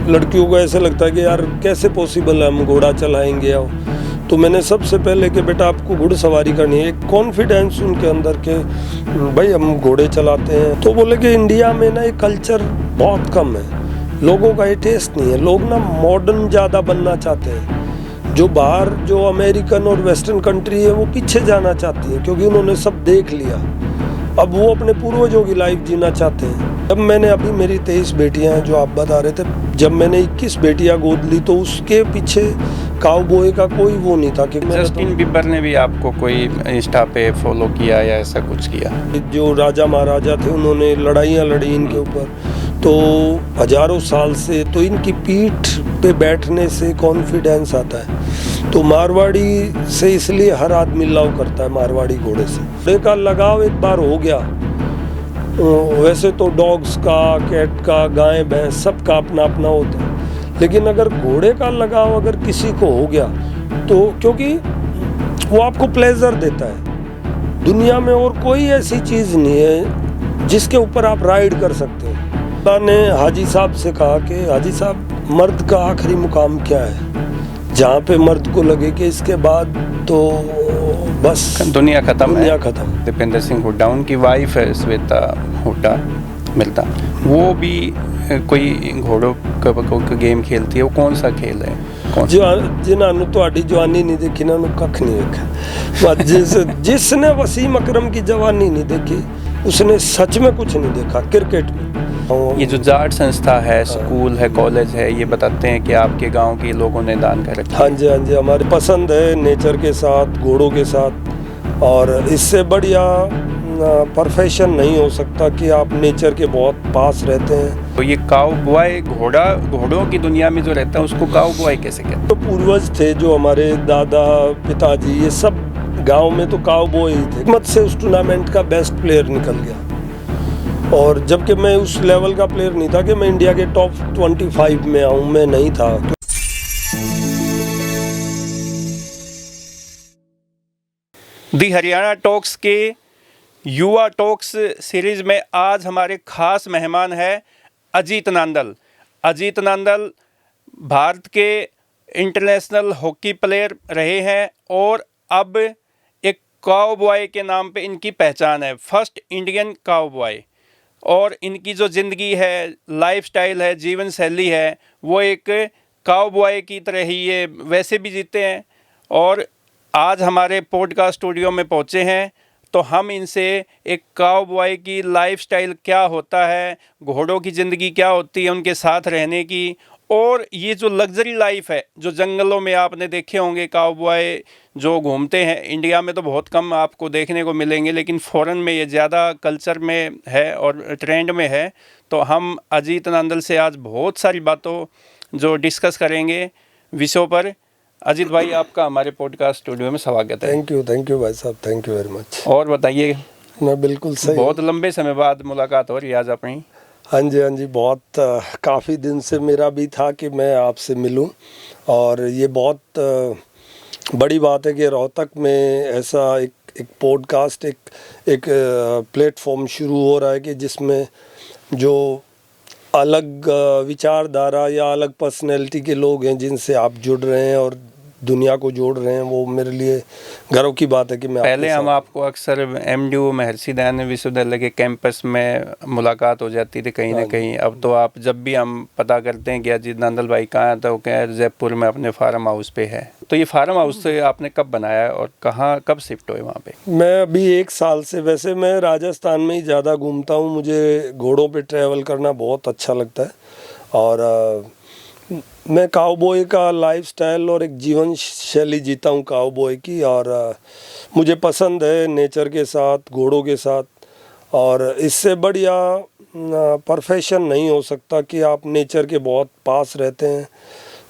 लड़कियों को ऐसे लगता है कि यार कैसे पॉसिबल है हम घोड़ा चलाएंगे। तो मैंने सबसे पहले कि बेटा आपको घुड़सवारी करनी है, एक कॉन्फिडेंस उनके अंदर के भाई हम घोड़े चलाते हैं। तो बोले कि इंडिया में ना ये कल्चर बहुत कम है, लोगों का ये टेस्ट नहीं है, लोग ना मॉडर्न ज़्यादा बनना चाहते हैं। जो बाहर जो अमेरिकन और वेस्टर्न कंट्री है वो पीछे जाना चाहती है क्योंकि उन्होंने सब देख लिया, अब वो अपने पूर्वजों की लाइफ जीना चाहते हैं। जब मैंने अभी मेरी 23 बेटियां हैं जो आप बता रहे थे, जब मैंने 21 बेटियां गोद ली तो उसके पीछे काउबॉय का कोई वो नहीं था कि जस्टिन बीबर ने भी आपको कोई इंस्टा पे फॉलो किया या ऐसा कुछ किया? जो राजा महाराजा थे उन्होंने लड़ाइयाँ लड़ी इनके ऊपर, तो हजारों साल से तो इनकी पीठ पे बैठने से कॉन्फिडेंस आता है। तो मारवाड़ी से इसलिए हर आदमी लव करता है मारवाड़ी घोड़े से। घोड़े का लगाव एक बार हो गया, वैसे तो डॉग्स का, कैट का, गाय भैंस सबका अपना अपना होता है, लेकिन अगर घोड़े का लगाव अगर किसी को हो गया तो क्योंकि वो आपको प्लेजर देता है। दुनिया में और कोई ऐसी चीज़ नहीं है जिसके ऊपर आप राइड कर सकते हो। ने हाजी साहब से कहा कि हाजी साहब मर्द का आखिरी मुकाम क्या है, जहाँ पे मर्द को लगे कि इसके बाद तो बस दुनिया खत्म है। खत्म। दीपेंद्र सिंह हुड्डा, उनकी वाइफ है श्वेता हुड्डा मिलता, वो भी कोई घोड़ों का गेम खेलती है। वो कौन सा खेल है? जिन्होंने ਤੁਹਾਡੀ जवानी नहीं देखी ना कख नहीं देखा। जिसने वसीम अकरम की जवानी नहीं देखी उसने सच में कुछ नहीं देखा क्रिकेट में। ये जो जाट संस्था है, स्कूल है, कॉलेज है, ये बताते हैं कि आपके गांव के लोगों ने दान कर रखा है। हाँ जी, हमारे पसंद है नेचर के साथ, घोड़ों के साथ, और इससे बढ़िया प्रोफेशन नहीं हो सकता कि आप नेचर के बहुत पास रहते हैं। तो ये काउबॉय घोड़ों की दुनिया में जो रहता है उसको काउबॉय कैसे कहते हैं? तो पूर्वज थे जो हमारे दादा पिताजी, ये सब गांव में तो काउबॉय ही थे। मत से उस टूर्नामेंट का बेस्ट प्लेयर निकल गया, और जबकि मैं उस लेवल का प्लेयर नहीं था कि मैं इंडिया के टॉप 25 में आऊँ, मैं नहीं था। दी हरियाणा टॉक्स के युवा टॉक्स सीरीज में आज हमारे खास मेहमान है अजीत नांदल। अजीत नांदल भारत के इंटरनेशनल हॉकी प्लेयर रहे हैं और अब एक काउबॉय के नाम पे इनकी पहचान है, फर्स्ट इंडियन काउबॉय। और इनकी जो ज़िंदगी है, लाइफस्टाइल है, जीवन शैली है, वो एक काउबॉय की तरह ही ये वैसे भी जीते हैं। और आज हमारे पॉडकास्ट स्टूडियो में पहुँचे हैं तो हम इनसे एक काउबॉय की लाइफस्टाइल क्या होता है, घोड़ों की ज़िंदगी क्या होती है उनके साथ रहने की, और ये जो लग्जरी लाइफ है जो जंगलों में आपने देखे होंगे काउबॉय जो घूमते हैं, इंडिया में तो बहुत कम आपको देखने को मिलेंगे, लेकिन फ़ॉरेन में ये ज़्यादा कल्चर में है और ट्रेंड में है। तो हम अजीत नांदल से आज बहुत सारी बातों जो डिस्कस करेंगे विषयों पर। अजीत भाई, आपका हमारे पॉडकास्ट स्टूडियो में स्वागत है। थैंक यू भाई साहब, थैंक यू वेरी मच। और बताइए। मैं बिल्कुल सही, बहुत लंबे समय बाद मुलाकात हो रही है आज अपनी। हाँ जी, बहुत काफ़ी दिन से मेरा भी था कि मैं आपसे मिलूं, और ये बहुत बड़ी बात है कि रोहतक में ऐसा एक पॉडकास्ट, एक प्लेटफॉर्म शुरू हो रहा है कि जिसमें जो अलग विचारधारा या अलग पर्सनैलिटी के लोग हैं जिनसे आप जुड़ रहे हैं और दुनिया को जोड़ रहे हैं, वो मेरे लिए गर्व की बात है कि मैं पहले हम आपको अक्सर MDU महर्षि दयानंद विश्वविद्यालय के कैंपस में मुलाकात हो जाती थी कहीं ना कहीं। अब तो आप जब भी हम पता करते हैं कि अजीत नांदल भाई कहाँ है तो क्या जयपुर में अपने फार्म हाउस पे है। तो ये फार्म हाउस से आपने कब बनाया और कहाँ कब शिफ्ट हुए वहाँ पे? मैं अभी 1 साल से, वैसे मैं राजस्थान में ही ज़्यादा घूमता हूँ, मुझे घोड़ों पे ट्रैवल करना बहुत अच्छा लगता है, और मैं काउबॉय का लाइफस्टाइल और एक जीवन शैली जीता हूँ काउबॉय की, और मुझे पसंद है नेचर के साथ, घोड़ों के साथ, और इससे बढ़िया प्रोफेशन नहीं हो सकता कि आप नेचर के बहुत पास रहते हैं।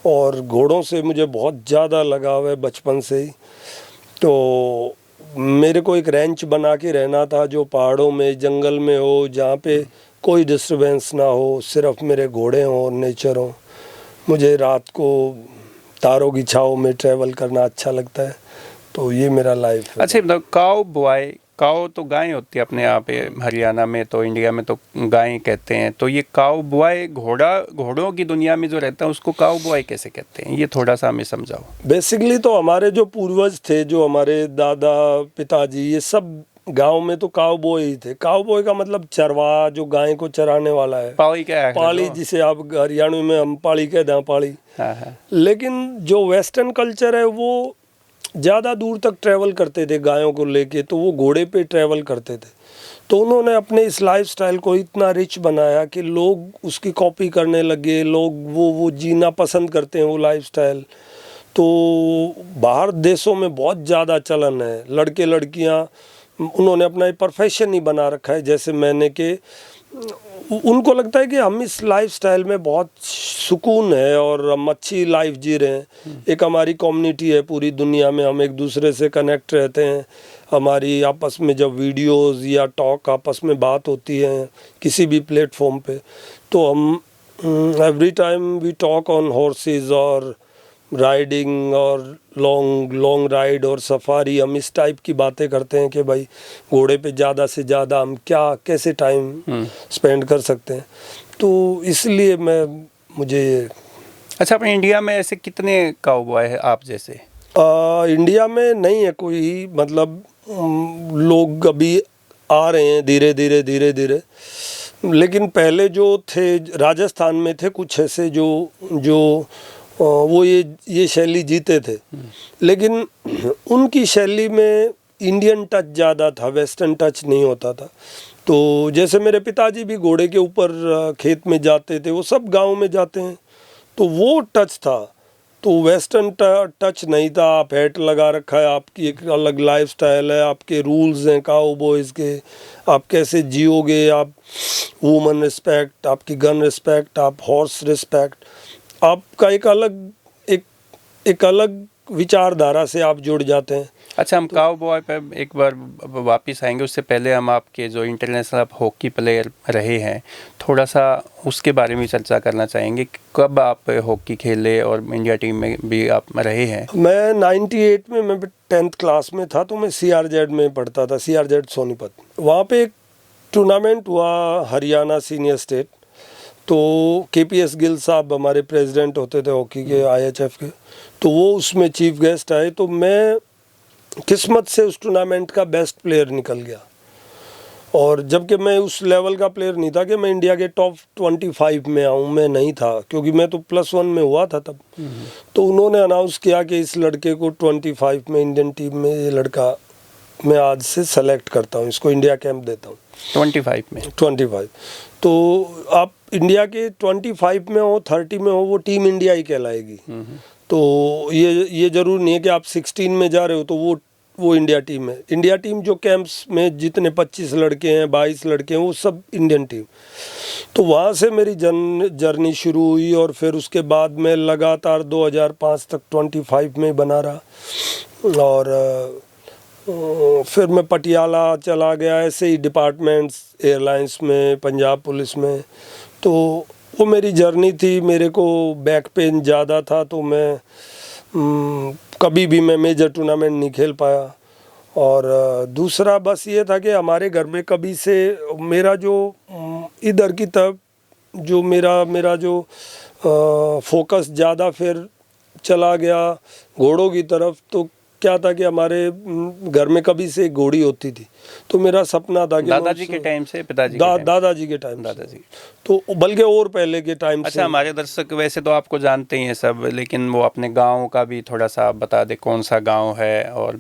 और घोड़ों से मुझे बहुत ज़्यादा लगाव है बचपन से ही। तो मेरे को एक रेंच बना के रहना था जो पहाड़ों में, जंगल में हो, जहाँ पे कोई डिस्टर्बेंस ना हो, सिर्फ मेरे घोड़े हों और नेचर हो। मुझे रात को तारों की छाँव में ट्रैवल करना अच्छा लगता है, तो ये मेरा लाइफ है। अच्छा, मतलब काउबॉय काऊ तो गाय होती है अपने यहाँ पे, हरियाणा में तो, इंडिया में तो गाय कहते हैं, तो ये काऊ बॉय घोड़ों की दुनिया में जो रहता है उसको काऊ बॉय कैसे कहते हैं, ये थोड़ा सा हमें समझाओ। बेसिकली तो हमारे जो पूर्वज थे, जो हमारे दादा पिताजी, ये सब गांव में तो काऊ बॉय ही थे। काऊ बॉय का मतलब चरवाहा, जो गाय को चराने वाला है। पाली क्या है? पाली, जिसे आप हरियाणा में हम पाली कहते हैं, पाली। हाँ हाँ। लेकिन जो वेस्टर्न कल्चर है वो ज़्यादा दूर तक ट्रैवल करते थे गायों को लेके, तो वो घोड़े पे ट्रैवल करते थे। तो उन्होंने अपने इस लाइफस्टाइल को इतना रिच बनाया कि लोग उसकी कॉपी करने लगे, लोग वो जीना पसंद करते हैं वो लाइफस्टाइल। तो बाहर देशों में बहुत ज़्यादा चलन है, लड़के लड़कियां उन्होंने अपना एक प्रोफेशन ही बना रखा है, जैसे मैंने कि उनको लगता है कि हम इस लाइफस्टाइल में बहुत सुकून है और हम अच्छी लाइफ जी रहे हैं। एक हमारी कम्युनिटी है पूरी दुनिया में, हम एक दूसरे से कनेक्ट रहते हैं। हमारी आपस में जब वीडियोस या टॉक आपस में बात होती है किसी भी प्लेटफॉर्म पे, तो हम every time we talk on horses और राइडिंग और लॉन्ग राइड और सफारी। हम इस टाइप की बातें करते हैं कि भाई घोड़े पे ज़्यादा से ज़्यादा हम कैसे टाइम स्पेंड कर सकते हैं। तो इसलिए मुझे अच्छा, अपने इंडिया में ऐसे कितने काउबॉय है आप जैसे? इंडिया में नहीं है कोई, मतलब लोग अभी आ रहे हैं धीरे धीरे, लेकिन पहले जो थे राजस्थान में थे कुछ ऐसे जो वो ये शैली जीते थे, लेकिन उनकी शैली में इंडियन टच ज़्यादा था, वेस्टर्न टच नहीं होता था। तो जैसे मेरे पिताजी भी घोड़े के ऊपर खेत में जाते थे, वो सब गांव में जाते हैं, तो वो टच था। तो वेस्टर्न टच नहीं था। आप हैट लगा रखा है, आपकी एक अलग लाइफस्टाइल है, आपके रूल्स हैं काउबॉयज़ के, आप कैसे जियोगे, आप वुमन रिस्पेक्ट, आपकी गन रिस्पेक्ट, आप हॉर्स रिस्पेक्ट, आपका एक अलग विचारधारा से आप जुड़ जाते हैं। अच्छा, हम काउबॉय पे एक बार वापस आएंगे, उससे पहले हम आपके जो इंटरनेशनल हॉकी प्लेयर रहे हैं थोड़ा सा उसके बारे में चर्चा करना चाहेंगे। कब आप हॉकी खेले और इंडिया टीम में भी आप रहे हैं? मैं 98 में, मैं 10th क्लास में था, तो मैं CRZ में पढ़ता था, CRZ सोनीपत। वहाँ पे एक टूर्नामेंट हुआ हरियाणा सीनियर स्टेट, तो KPS गिल साहब हमारे प्रेसिडेंट होते थे हॉकी के, IHF के, तो वो उसमें चीफ गेस्ट आए। तो मैं किस्मत से उस टूर्नामेंट का बेस्ट प्लेयर निकल गया, और जबकि मैं उस लेवल का प्लेयर नहीं था कि मैं इंडिया के टॉप 25 में आऊँ, मैं नहीं था, क्योंकि मैं तो +1 में हुआ था तब। तो उन्होंने अनाउंस किया कि इस लड़के को 25 में इंडियन टीम में, ये लड़का मैं आज से सेलेक्ट करता हूँ, इसको इंडिया कैंप देता हूँ। 25 में? 25। तो आप इंडिया के 25 में हो, 30 में हो, वो टीम इंडिया ही कहलाएगी। तो ये ज़रूर नहीं है कि आप 16 में जा रहे हो तो वो इंडिया टीम है। इंडिया टीम जो कैंप्स में जितने 25 लड़के हैं, 22 लड़के हैं, वो सब इंडियन टीम। तो वहाँ से मेरी जर्नी शुरू हुई, और फिर उसके बाद मैं लगातार 2005 तक 25 में बना रहा, और फिर मैं पटियाला चला गया, ऐसे ही डिपार्टमेंट्स, एयरलाइंस में, पंजाब पुलिस में। तो वो मेरी जर्नी थी। मेरे को बैक पेन ज़्यादा था, तो मैं कभी भी मैं मेजर टूर्नामेंट नहीं खेल पाया। और दूसरा बस ये था कि हमारे घर में कभी से मेरा जो इधर की तरफ जो मेरा जो फोकस ज़्यादा फिर चला गया घोड़ों की तरफ। तो क्या था कि हमारे घर में कभी से एक घोड़ी होती थी, तो मेरा सपना था कि दादाजी के टाइम से, पिताजी दादाजी के टाइम, दादाजी, तो बल्कि और पहले के टाइम से। अच्छा, हमारे दर्शक वैसे तो आपको जानते ही हैं सब, लेकिन वो अपने गांव का भी थोड़ा सा आप बता दें, कौन सा गांव है? और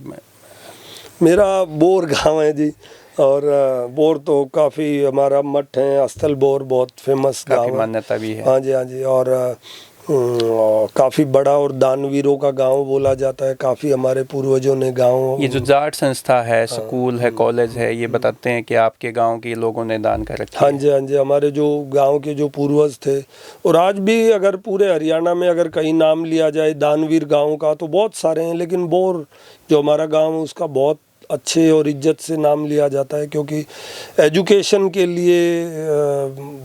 मेरा बोर गांव है जी, और बोर तो काफ़ी हमारा मठ है, अस्थल बोर बहुत फेमस गांव है, मान्यता भी है। हाँ जी, और काफ़ी बड़ा और दानवीरों का गांव बोला जाता है। काफ़ी हमारे पूर्वजों ने गांव, ये जो जाट संस्था है, स्कूल है, कॉलेज है, ये बताते हैं कि आपके गांव के लोगों ने दान कर रखा है। हाँ जी, हमारे जो गांव के जो पूर्वज थे, और आज भी अगर पूरे हरियाणा में अगर कहीं नाम लिया जाए दानवीर गाँव का तो बहुत सारे हैं, लेकिन बोर जो हमारा गाँव है उसका बहुत अच्छे और इज्जत से नाम लिया जाता है, क्योंकि एजुकेशन के लिए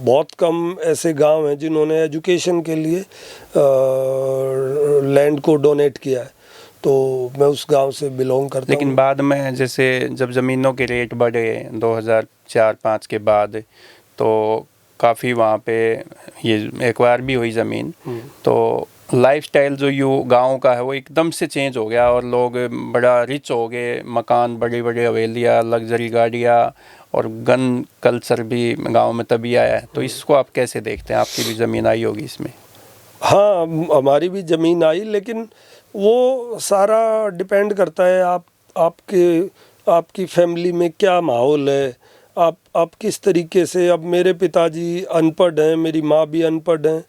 बहुत कम ऐसे गांव हैं जिन्होंने एजुकेशन के लिए लैंड को डोनेट किया है। तो मैं उस गांव से बिलोंग करता लेकिन हूँ। बाद में जैसे जब ज़मीनों के रेट बढ़े 2004-05 के बाद, तो काफ़ी वहाँ पे ये एक्वायर भी हुई ज़मीन, तो लाइफस्टाइल जो यू गांव का है वो एकदम से चेंज हो गया और लोग बड़ा रिच हो गए, मकान, बड़ी बड़ी हवेलियाँ, लग्जरी गाड़ियाँ, और गन कल्चर भी गांव में तभी आया है। तो इसको आप कैसे देखते हैं? आपकी भी ज़मीन आई होगी इसमें। हाँ, हमारी भी ज़मीन आई, लेकिन वो सारा डिपेंड करता है आपकी फैमिली में क्या माहौल है, आप किस तरीके से। अब मेरे पिताजी अनपढ़ हैं, मेरी माँ भी अनपढ़ हैं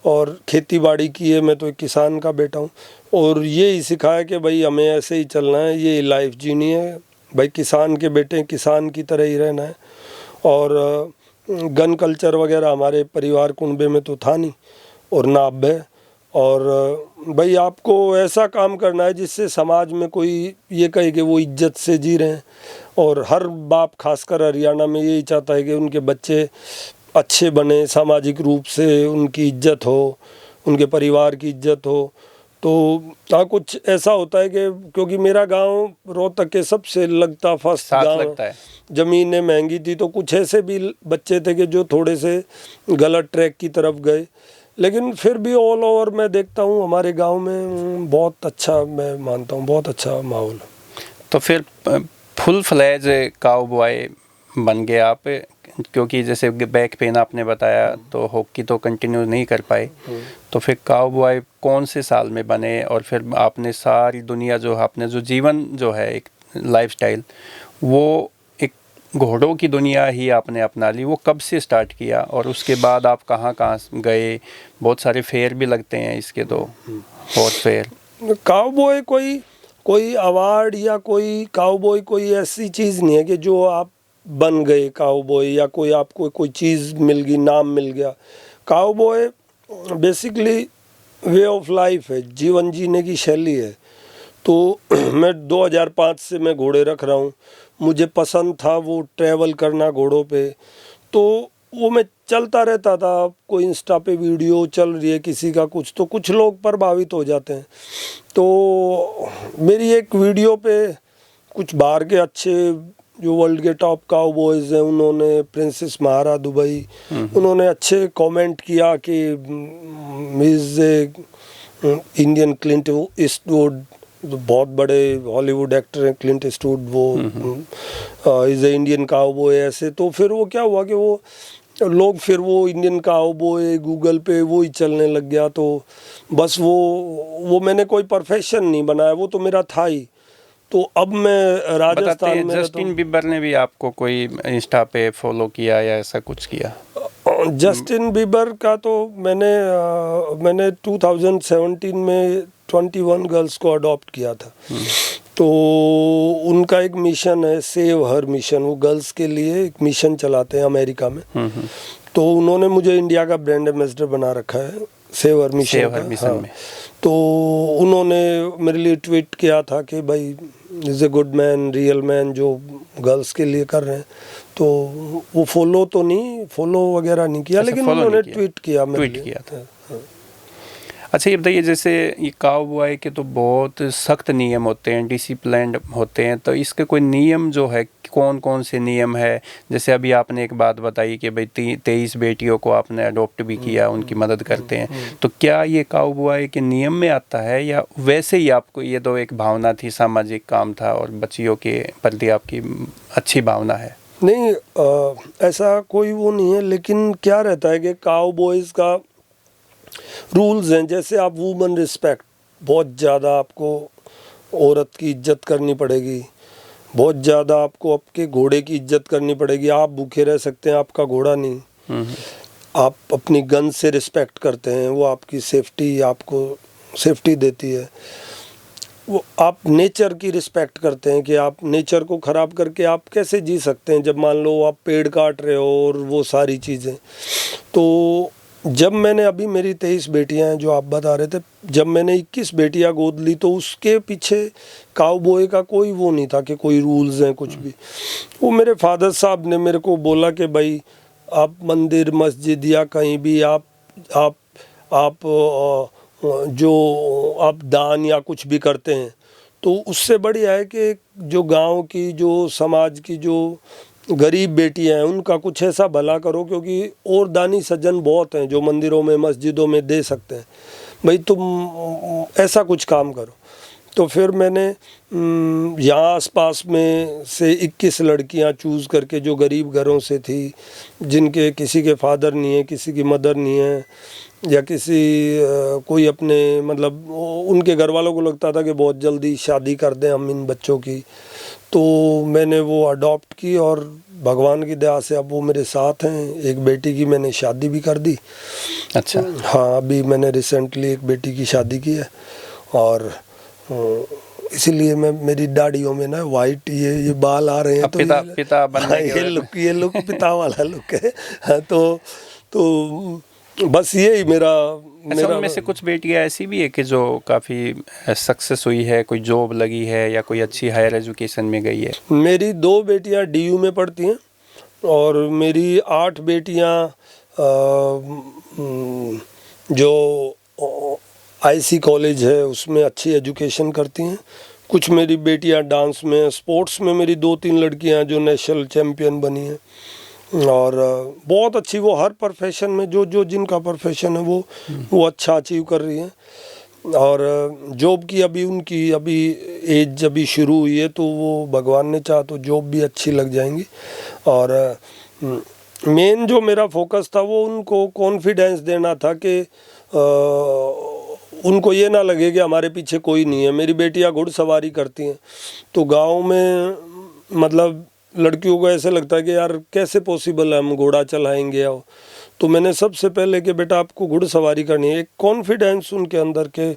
और खेती बाड़ी की है, मैं तो एक किसान का बेटा हूँ, और ये ही सिखाया कि भाई हमें ऐसे ही चलना है, ये लाइफ जीनी है भाई, किसान के बेटे किसान की तरह ही रहना है। और गन कल्चर वगैरह हमारे परिवार कुनबे में तो था नहीं और ना अब है। और भाई आपको ऐसा काम करना है जिससे समाज में कोई ये कहे कि वो इज्जत से जी रहे हैं, और हर बाप खासकर हरियाणा में यही चाहता है कि उनके बच्चे अच्छे बने, सामाजिक रूप से उनकी इज्जत हो, उनके परिवार की इज्जत हो। तो हाँ, कुछ ऐसा होता है कि क्योंकि मेरा गांव रोहतक के सबसे लगता फर्स्ट साथ गांव, लगता है। ज़मीनें महंगी थी, तो कुछ ऐसे भी बच्चे थे कि जो थोड़े से गलत ट्रैक की तरफ गए। लेकिन फिर भी ऑल ओवर मैं देखता हूँ हमारे गांव में बहुत अच्छा, मैं मानता हूँ बहुत अच्छा माहौल है। तो फिर फुल फ्लैज काउबॉय बन गए आप, क्योंकि जैसे बैक पेन आपने बताया तो हॉकी तो कंटिन्यू नहीं कर पाए, तो फिर काउबॉय कौन से साल में बने? और फिर आपने सारी दुनिया जो आपने जो जीवन जो है एक लाइफस्टाइल, वो एक घोड़ों की दुनिया ही आपने अपना ली, वो कब से स्टार्ट किया? और उसके बाद आप कहाँ कहाँ गए? बहुत सारे फेयर भी लगते हैं इसके, तो हॉर्स फेयर। काउबॉय कोई अवार्ड या कोई काउबॉय कोई ऐसी चीज़ नहीं है कि जो आप बन गए काउबॉय, या कोई आपको कोई चीज़ मिल गई, नाम मिल गया। Cowboy basically way of life है, जीवन जीने की शैली है। तो मैं 2005 से मैं घोड़े रख रहा हूँ, मुझे पसंद था वो ट्रैवल करना घोड़ों पे, तो वो मैं चलता रहता था। कोई इंस्टा पे वीडियो चल रही है किसी का कुछ, तो कुछ लोग प्रभावित हो जाते हैं। तो मेरी एक वीडियो पे कुछ बाहर के अच्छे जो वर्ल्ड के टॉप काउबॉयज़ हैं, उन्होंने प्रिंसेस महारा दुबई, उन्होंने अच्छे कमेंट किया कि इज़ इंडियन क्लिंट ईस्टवुड, बहुत बड़े हॉलीवुड एक्टर हैं क्लिंट ईस्टवुड, वो इज़ ए इंडियन काउबॉय ऐसे। तो फिर वो क्या हुआ कि वो लोग फिर वो इंडियन काउबॉय गूगल पे वो ही चलने लग गया। तो बस वो मैंने कोई प्रोफेशन नहीं बनाया, वो तो मेरा था ही। तो अब मैं राजस्थान में जस्टिन बीबर ने भी आपको कोई इंस्टा पे फॉलो किया या ऐसा कुछ किया? जस्टिन बीबर का तो मैंने 2017 में 21 गर्ल्स को अडॉप्ट किया था। तो उनका एक मिशन है, सेव हर मिशन, वो गर्ल्स के लिए एक मिशन चलाते हैं अमेरिका में। तो उन्होंने मुझे इंडिया का ब्रांड एम्बेसडर बना रखा है सेव हर मिशन का। हाँ। तो उन्होंने मेरे लिए ट्वीट किया था कि भाई is a good man, real man, जो गर्ल्स के लिए कर रहे हैं। तो वो फॉलो वगैरह नहीं किया, लेकिन उन्होंने ट्वीट किया था। अच्छा, ये बताइए, जैसे ये काउबॉय के तो बहुत सख्त नियम होते हैं, डिसिप्लिन्ड होते हैं, तो इसके कोई नियम जो है, कौन कौन से नियम है? जैसे अभी आपने एक बात बताई कि भाई 23 बेटियों को आपने अडॉप्ट भी किया, उनकी मदद करते हैं, तो क्या ये काउबॉय के नियम में आता है या वैसे ही आपको ये तो एक भावना थी, सामाजिक काम था और बच्चियों के प्रति आपकी अच्छी भावना है? नहीं, ऐसा कोई वो नहीं है, लेकिन क्या रहता है कि काउबॉयज़ का रूल्स हैं। जैसे आप वुमन रिस्पेक्ट, बहुत ज़्यादा आपको औरत की इज्जत करनी पड़ेगी, बहुत ज़्यादा आपको आपके घोड़े की इज्जत करनी पड़ेगी। आप भूखे रह सकते हैं, आपका घोड़ा नहीं। आप अपनी गन से रिस्पेक्ट करते हैं, वो आपकी सेफ्टी, आपको सेफ्टी देती है। वो आप नेचर की रिस्पेक्ट करते हैं कि आप नेचर को ख़राब करके आप कैसे जी सकते हैं, जब मान लो आप पेड़ काट रहे हो और वो सारी चीज़ें। तो जब मैंने, अभी मेरी 23 बेटियां हैं जो आप बता रहे थे, जब मैंने 21 बेटियां गोद ली तो उसके पीछे काउबॉय का कोई वो नहीं था कि कोई रूल्स हैं कुछ भी। वो मेरे फादर साहब ने मेरे को बोला कि भाई आप मंदिर मस्जिद या कहीं भी आप जो आप दान या कुछ भी करते हैं तो उससे बढ़िया है कि जो गांव की, जो समाज की, जो गरीब बेटियां हैं उनका कुछ ऐसा भला करो, क्योंकि और दानी सज्जन बहुत हैं जो मंदिरों में, मस्जिदों में दे सकते हैं, भाई तुम ऐसा कुछ काम करो। तो फिर मैंने यहाँ आसपास में से 21 लड़कियाँ चूज़ करके, जो गरीब घरों से थी, जिनके किसी के फादर नहीं है, किसी की मदर नहीं है, या किसी कोई अपने मतलब उनके घर वालों को लगता था कि बहुत जल्दी शादी कर दें हम इन बच्चों की, तो मैंने वो अडॉप्ट की और भगवान की दया से अब वो मेरे साथ हैं। एक बेटी की मैंने शादी भी कर दी। अच्छा। हाँ, अभी मैंने रिसेंटली एक बेटी की शादी की है, और इसीलिए मैं, मेरी दाढ़ियों में ना वाइट ये बाल आ रहे हैं, तो पिता बनने के ये लुक पिता वाला लुक है। हाँ, तो बस यही मेरा अच्छा, उनमें से कुछ बेटियां ऐसी भी है कि जो काफ़ी सक्सेस हुई है, कोई जॉब लगी है या कोई अच्छी हायर एजुकेशन में गई है? मेरी 2 बेटियां DU में पढ़ती हैं, और मेरी 8 बेटियां जो IC कॉलेज है उसमें अच्छी एजुकेशन करती हैं। कुछ मेरी बेटियां डांस में, स्पोर्ट्स में मेरी 2-3 लड़कियां जो नेशनल चैम्पियन बनी हैं, और बहुत अच्छी, वो हर प्रोफेशन में जो जिनका प्रोफेशन है वो अच्छा अचीव कर रही हैं। और जॉब की अभी एज अभी शुरू हुई है, तो वो भगवान ने चाहा तो जॉब भी अच्छी लग जाएंगी। और मेन जो मेरा फोकस था वो उनको कॉन्फिडेंस देना था कि उनको ये ना लगे कि हमारे पीछे कोई नहीं है। मेरी बेटियां घुड़सवारी करती हैं, तो गांव में मतलब लड़कियों को ऐसे लगता है कि यार कैसे पॉसिबल है, हम घोड़ा चलाएंगे। तो मैंने सबसे पहले कि बेटा आपको घुड़सवारी करनी है, एक कॉन्फिडेंस उनके अंदर के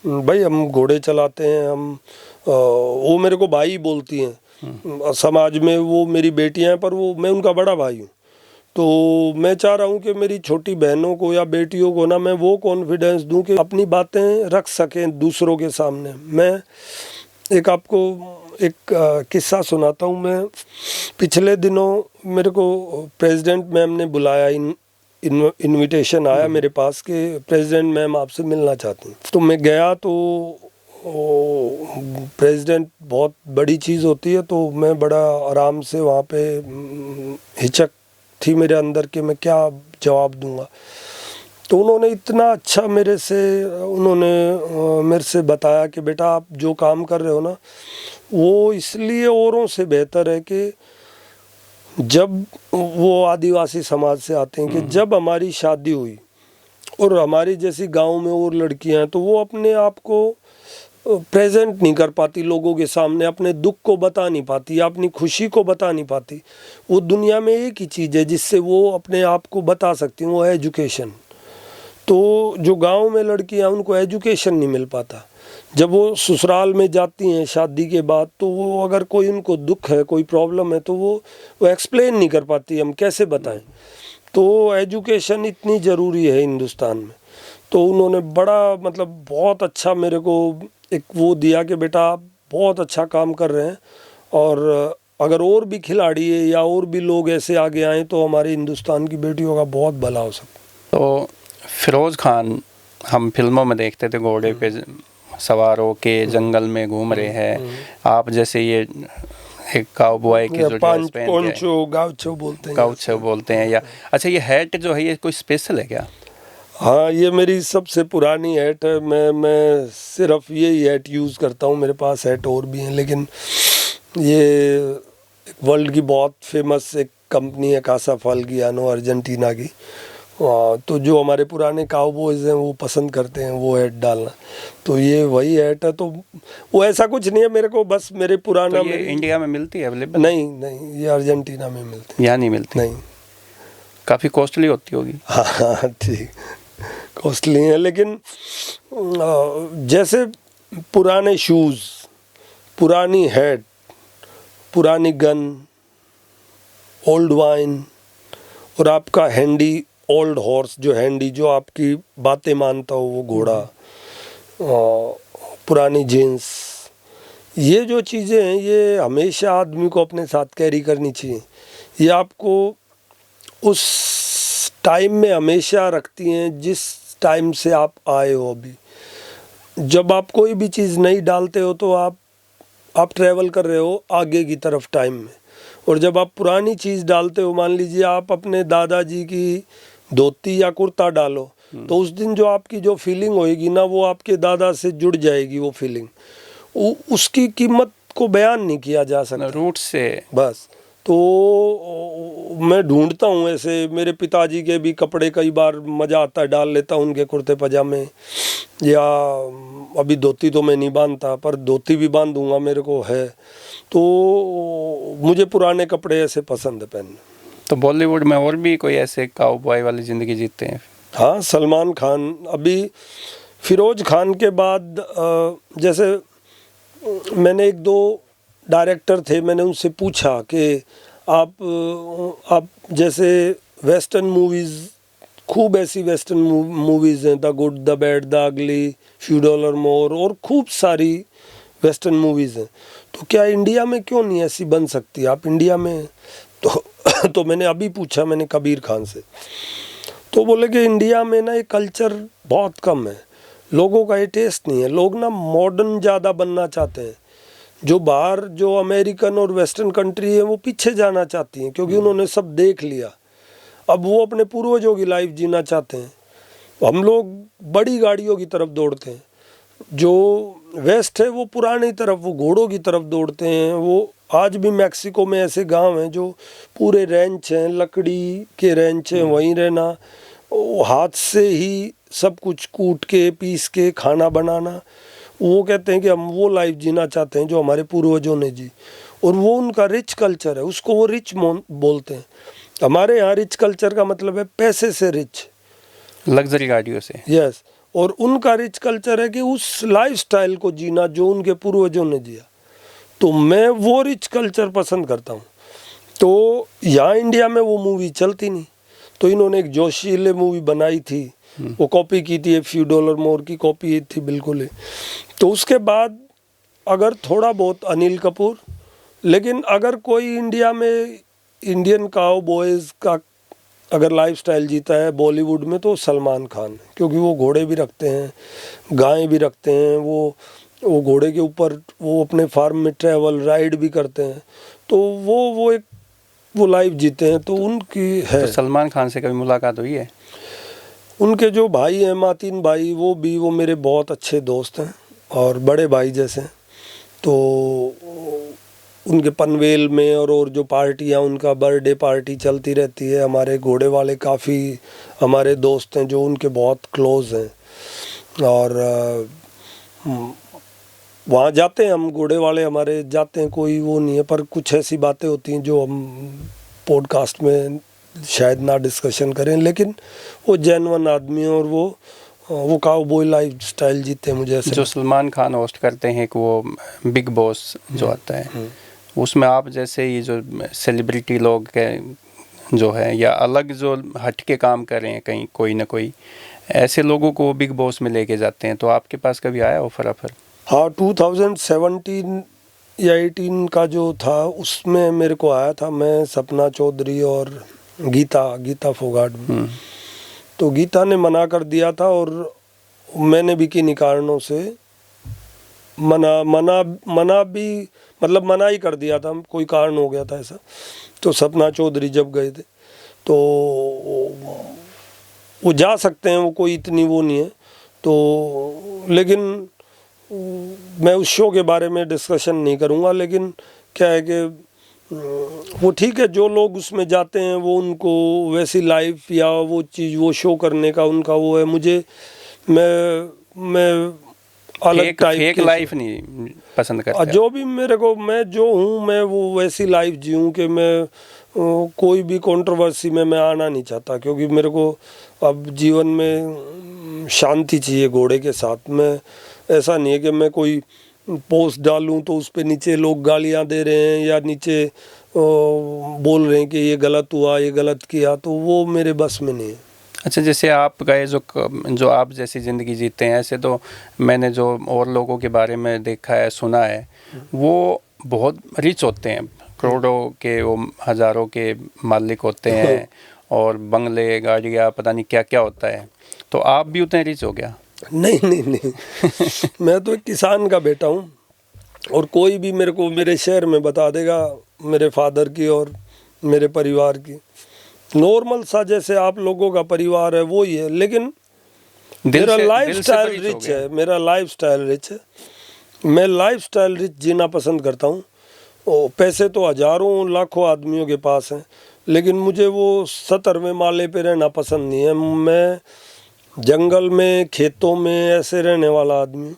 भाई हम घोड़े चलाते हैं, हम वो मेरे को भाई बोलती हैं समाज में, वो मेरी बेटियां हैं पर वो मैं उनका बड़ा भाई हूँ। तो मैं चाह रहा हूँ कि मेरी छोटी बहनों को या बेटियों को ना मैं वो कॉन्फिडेंस दूँ कि अपनी बातें रख सकें दूसरों के सामने। मैं एक आपको एक किस्सा सुनाता हूँ। मैं पिछले दिनों मेरे को प्रेसिडेंट मैम ने बुलाया, इनविटेशन आया मेरे पास कि प्रेसिडेंट मैम आपसे मिलना चाहती हैं। तो मैं गया, तो प्रेसिडेंट बहुत बड़ी चीज़ होती है, तो मैं बड़ा आराम से वहाँ पे, हिचक थी मेरे अंदर कि मैं क्या जवाब दूंगा। तो उन्होंने इतना अच्छा मेरे से बताया कि बेटा आप जो काम कर रहे हो ना वो इसलिए औरों से बेहतर है कि जब वो आदिवासी समाज से आते हैं कि जब हमारी शादी हुई और हमारी जैसी गांव में और लड़कियां हैं, तो वो अपने आप को प्रेजेंट नहीं कर पाती लोगों के सामने, अपने दुख को बता नहीं पाती या अपनी खुशी को बता नहीं पाती। वो दुनिया में एक ही चीज़ है जिससे वो अपने आप को बता सकती हैं, वो है एजुकेशन। तो जो गांव में लड़कियां, उनको एजुकेशन नहीं मिल पाता। जब वो ससुराल में जाती हैं शादी के बाद, तो वो अगर कोई उनको दुख है, कोई प्रॉब्लम है, तो वो एक्सप्लेन नहीं कर पाती, हम कैसे बताएं। तो एजुकेशन इतनी ज़रूरी है हिंदुस्तान में। तो उन्होंने बड़ा मतलब बहुत अच्छा मेरे को एक वो दिया कि बेटा आप बहुत अच्छा काम कर रहे हैं, और अगर और भी खिलाड़ी है या और भी लोग ऐसे आगे आएँ तो हमारे हिंदुस्तान की बेटियों का बहुत भला हो सकता। तो फिरोज़ खान हम फिल्मों में देखते थे, घोड़े पे सवार होके जंगल में घूम रहे हैं। आप जैसे ये एक काउबॉय की जो ड्रेस पहन के, गाउचो बोलते हैं या अच्छा, ये हैट जो है ये कोई स्पेशल है क्या? हाँ, ये मेरी सबसे पुरानी हैट है। मैं सिर्फ यही हैट यूज़ करता हूँ। मेरे पास हैट और भी हैं, लेकिन ये वर्ल्ड की बहुत फेमस एक कंपनी है कासा फाल्गियानो, अर्जेंटीना की। तो जो हमारे पुराने काउबॉयज़ हैं वो पसंद करते हैं वो हैट डालना, तो ये वही हैट है। तो वो ऐसा कुछ नहीं है मेरे को, बस मेरे पुराना। तो ये इंडिया में मिलती है अवेलेबल? नहीं, ये अर्जेंटीना में मिलती है। यहाँ नहीं मिलती? नहीं, काफ़ी कॉस्टली होती होगी। हाँ ठीक, कॉस्टली है, लेकिन जैसे पुराने शूज़, पुरानी हैट, पुरानी गन, ओल्ड वाइन, और आपका हैंडी ओल्ड हॉर्स, जो हैंडी जो आपकी बातें मानता हो वो घोड़ा, पुरानी जीन्स, ये जो चीज़ें हैं ये हमेशा आदमी को अपने साथ कैरी करनी चाहिए। ये आपको उस टाइम में हमेशा रखती हैं जिस टाइम से आप आए हो। अभी जब आप कोई भी चीज़ नहीं डालते हो तो आप आप ट्रैवल कर रहे हो आगे की तरफ टाइम में, और जब आप पुरानी चीज़ डालते हो, मान लीजिए आप अपने दादाजी की धोती या कुर्ता डालो, तो उस दिन जो आपकी जो फीलिंग होएगी ना, वो आपके दादा से जुड़ जाएगी वो फीलिंग। उसकी कीमत को बयान नहीं किया जा सकता रूट से। बस। तो मैं ढूंढता हूँ ऐसे, मेरे पिताजी के भी कपड़े कई बार मज़ा आता है डाल लेता हूँ, उनके कुर्ते पजामे, या अभी धोती तो मैं नहीं बांधता पर धोती भी बांध दूंगा, मेरे को है। तो मुझे पुराने कपड़े ऐसे पसंद है पहनने। तो बॉलीवुड में और भी कोई ऐसे काउबॉय वाली ज़िंदगी जीते हैं? हाँ, सलमान खान, अभी फिरोज खान के बाद जैसे मैंने एक दो डायरेक्टर थे, मैंने उनसे पूछा कि आप जैसे वेस्टर्न मूवीज़, खूब ऐसी वेस्टर्न मूवीज़ हैं, the good the bad the ugly, few dollar मोर, और खूब सारी वेस्टर्न मूवीज़ हैं, तो क्या इंडिया में क्यों नहीं ऐसी बन सकती आप इंडिया में? तो मैंने अभी पूछा मैंने कबीर खान से, तो बोले कि इंडिया में ना ये कल्चर बहुत कम है, लोगों का ये टेस्ट नहीं है, लोग ना मॉडर्न ज़्यादा बनना चाहते हैं। जो बाहर जो अमेरिकन और वेस्टर्न कंट्री है वो पीछे जाना चाहती हैं, क्योंकि उन्होंने सब देख लिया, अब वो अपने पूर्वजों की लाइफ जीना चाहते हैं। हम लोग बड़ी गाड़ियों की तरफ दौड़ते हैं, जो वेस्ट है वो पुरानी तरफ, वो घोड़ों की तरफ दौड़ते हैं। वो आज भी मैक्सिको में ऐसे गांव हैं जो पूरे रेंच हैं, लकड़ी के रेंच हैं, वहीं रहना, हाथ से ही सब कुछ कूट के पीस के खाना बनाना। वो कहते हैं कि हम वो लाइफ जीना चाहते हैं जो हमारे पूर्वजों ने जी, और वो उनका रिच कल्चर है, उसको वो रिच बोलते हैं। हमारे यहाँ रिच कल्चर का मतलब है पैसे से रिच, लग्जरी गाड़ियों से। यस, और उनका रिच कल्चर है कि उस लाइफस्टाइल को जीना जो उनके पूर्वजों ने जिया। तो मैं वो रिच कल्चर पसंद करता हूँ। तो यहाँ इंडिया में वो मूवी चलती नहीं, तो इन्होंने एक जोशीले मूवी बनाई थी, वो कॉपी की थी, फ्यू डॉलर मोर की कॉपी थी बिल्कुल ही। तो उसके बाद अगर थोड़ा बहुत अनिल कपूर, लेकिन अगर कोई इंडिया में इंडियन काउबॉयज़ का अगर लाइफस्टाइल जीता है बॉलीवुड में, तो सलमान खान, क्योंकि वो घोड़े भी रखते हैं, गायें भी रखते हैं, वो घोड़े के ऊपर वो अपने फार्म में ट्रैवल राइड भी करते हैं, तो वो लाइफ जीते हैं, तो उनकी है। तो सलमान खान से कभी मुलाकात हुई है? उनके जो भाई हैं मातीन भाई, वो मेरे बहुत अच्छे दोस्त हैं और बड़े भाई जैसे हैं। तो उनके पनवेल में और जो पार्टियाँ, उनका बर्थडे पार्टी चलती रहती है। हमारे घोड़े वाले काफ़ी हमारे दोस्त हैं जो उनके बहुत क्लोज़ हैं, और वहाँ जाते हैं हम, घोड़े वाले हमारे जाते हैं, कोई वो नहीं है, पर कुछ ऐसी बातें होती हैं जो हम पॉडकास्ट में शायद ना डिस्कशन करें, लेकिन वो जेन्युइन आदमी है और वो काउबॉय लाइफ स्टाइल जीते हैं। मुझे ऐसे जो सलमान खान होस्ट करते हैं कि वो बिग बॉस जो आता है, उसमें आप जैसे ये जो सेलिब्रिटी लोग के जो है या अलग जो हट के काम कर रहे हैं कहीं कोई ना कोई, ऐसे लोगों को बिग बॉस में लेके जाते हैं, तो आपके पास कभी आया ऑफर? हाँ, 2017 या 18 का जो था उसमें मेरे को आया था, मैं सपना चौधरी और गीता फोगाट। तो गीता ने मना कर दिया था और मैंने भी किन्हीं कारणों से मना भी, मतलब मना ही कर दिया था, कोई कारण हो गया था ऐसा। तो सपना चौधरी जब गए थे तो वो जा सकते हैं, वो कोई इतनी वो नहीं है। तो लेकिन मैं उस शो के बारे में डिस्कशन नहीं करूँगा, लेकिन क्या है कि वो ठीक है, जो लोग उसमें जाते हैं वो उनको वैसी लाइफ या वो चीज़ वो शो करने का उनका वो है। मैं अलग टाइप की लाइफ नहीं पसंद करता, जो भी मेरे को, मैं जो हूँ मैं वो वैसी लाइफ जीऊँ कि मैं कोई भी कंट्रोवर्सी में मैं आना नहीं चाहता, क्योंकि मेरे को अब जीवन में शांति चाहिए। घोड़े के साथ में ऐसा नहीं है कि मैं कोई पोस्ट डालूं तो उस पे नीचे लोग गालियां दे रहे हैं या नीचे बोल रहे हैं कि ये गलत हुआ, ये गलत किया, तो वो मेरे बस में नहीं है। अच्छा, जैसे आप गए जो आप जैसी ज़िंदगी जीते हैं, ऐसे तो मैंने जो और लोगों के बारे में देखा है, सुना है, वो बहुत रिच होते हैं, करोड़ों के, वो हज़ारों के मालिक होते हैं और बंगले, गाड़ियाँ, पता नहीं क्या क्या होता है। तो आप भी उतने रिच हो गया? नहीं मैं तो एक किसान का बेटा हूँ। और कोई भी मेरे को मेरे शहर में बता देगा मेरे फादर की और मेरे परिवार की, नॉर्मल सा जैसे आप लोगों का परिवार है वो ही है, लेकिन मेरा लाइफस्टाइल रिच है, मेरा लाइफस्टाइल रिच है। मैं लाइफस्टाइल रिच जीना पसंद करता हूँ। पैसे तो हजारों लाखों आदमियों के पास हैं, लेकिन मुझे वो 70वें माले पे रहना पसंद नहीं है। मैं जंगल में, खेतों में ऐसे रहने वाला आदमी हूँ।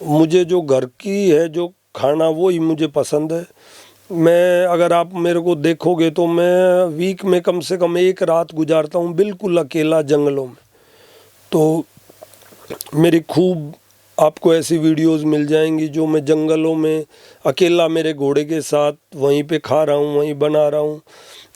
मुझे जो घर की है जो खाना वो ही मुझे पसंद है। मैं अगर आप मेरे को देखोगे तो मैं वीक में कम से कम एक रात गुजारता हूँ बिल्कुल अकेला जंगलों में। तो मेरी खूब आपको ऐसी वीडियोस मिल जाएंगी जो मैं जंगलों में अकेला मेरे घोड़े के साथ वहीं पे खा रहा हूँ, वहीं बना रहा हूँ।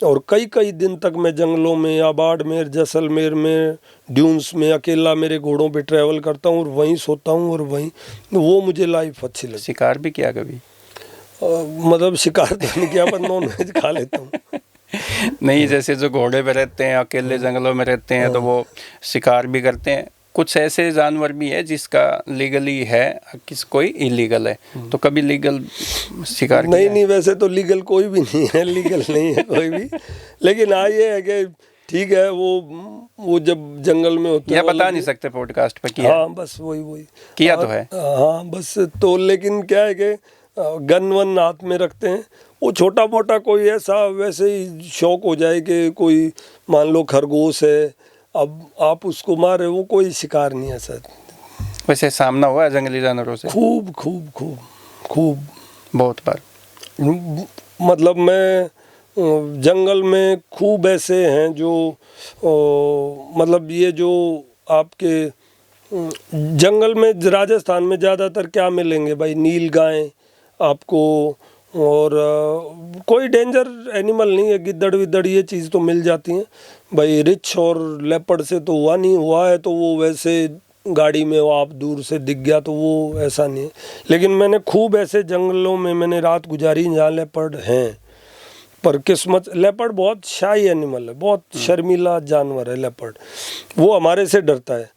और कई कई दिन तक मैं जंगलों में या बाड़मेर, जैसलमेर में, ड्यून्स में अकेला मेरे घोड़ों पे ट्रैवल करता हूँ और वहीं सोता हूँ और वहीं, वो मुझे लाइफ अच्छी लगती। शिकार भी किया कभी? मतलब शिकार तो नहीं किया, पर नॉन वेज खा लेता हूँ। नहीं, जैसे जो घोड़े पे रहते हैं, अकेले जंगलों में रहते हैं, तो वो शिकार भी करते हैं। कुछ ऐसे जानवर भी है जिसका लीगली है, कोई इलीगल है, तो कभी लीगल शिकार नहीं नहीं, वैसे तो लीगल कोई भी नहीं है, लीगल नहीं है कोई भी। लेकिन हाँ ये है कि ठीक है, वो जब जंगल में होते हैं, या बता नहीं सकते पॉडकास्ट पे किया? हाँ बस वही किया तो है। हाँ बस, तो लेकिन क्या है कि गन वन हाथ में रखते हैं। वो छोटा मोटा कोई ऐसा वैसे ही शौक हो जाए कि कोई मान लो खरगोश है, अब आप उसको मारे, वो कोई शिकार नहीं है सर। वैसे सामना हुआ है जंगली जानवरों से? खूब खूब खूब खूब, बहुत बार। मतलब मैं जंगल में खूब ऐसे हैं जो मतलब ये जो आपके जंगल में राजस्थान में ज़्यादातर क्या मिलेंगे भाई, नील गाय आपको, और कोई डेंजर एनिमल नहीं है, गिद्दड़ विद्दड़ ये चीज़ तो मिल जाती हैं भाई। रिछ और लेपर्ड से तो हुआ नहीं, हुआ है तो वो वैसे गाड़ी में वो आप दूर से दिख गया तो वो ऐसा नहीं है। लेकिन मैंने खूब ऐसे जंगलों में मैंने रात गुजारी जहाँ लेपर्ड हैं, पर किस्मत, लेपर्ड बहुत शाही एनिमल है, बहुत शर्मीला जानवर है लेपर्ड, वो हमारे से डरता है।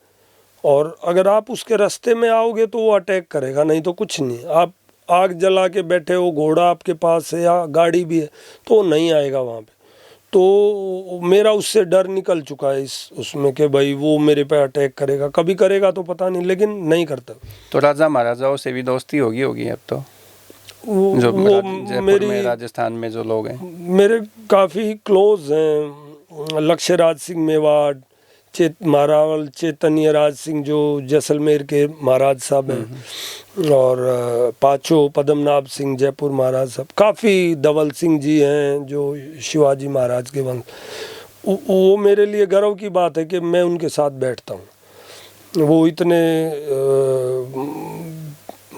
और अगर आप उसके रास्ते में आओगे तो वो अटैक करेगा, नहीं तो कुछ नहीं। आप आग जला के बैठे हो, घोड़ा आपके पास है या गाड़ी भी है, तो वो नहीं आएगा वहाँ पे। तो मेरा उससे डर निकल चुका है इस उसमें कि भाई वो मेरे पे अटैक करेगा, कभी करेगा तो पता नहीं, लेकिन नहीं करता। तो राजा महाराजाओं से भी दोस्ती होगी अब तो? जो मेरी में राजस्थान में जो लोग हैं मेरे काफ़ी क्लोज हैं, लक्ष्यराज सिंह मेवाड़, महारावल चैतन्य राज सिंह जो जैसलमेर के महाराज साहब हैं, और पाचो पद्मनाभ सिंह जयपुर महाराज साहब, काफ़ी धवल सिंह जी हैं जो शिवाजी महाराज के वंश। वो मेरे लिए गर्व की बात है कि मैं उनके साथ बैठता हूँ। वो इतने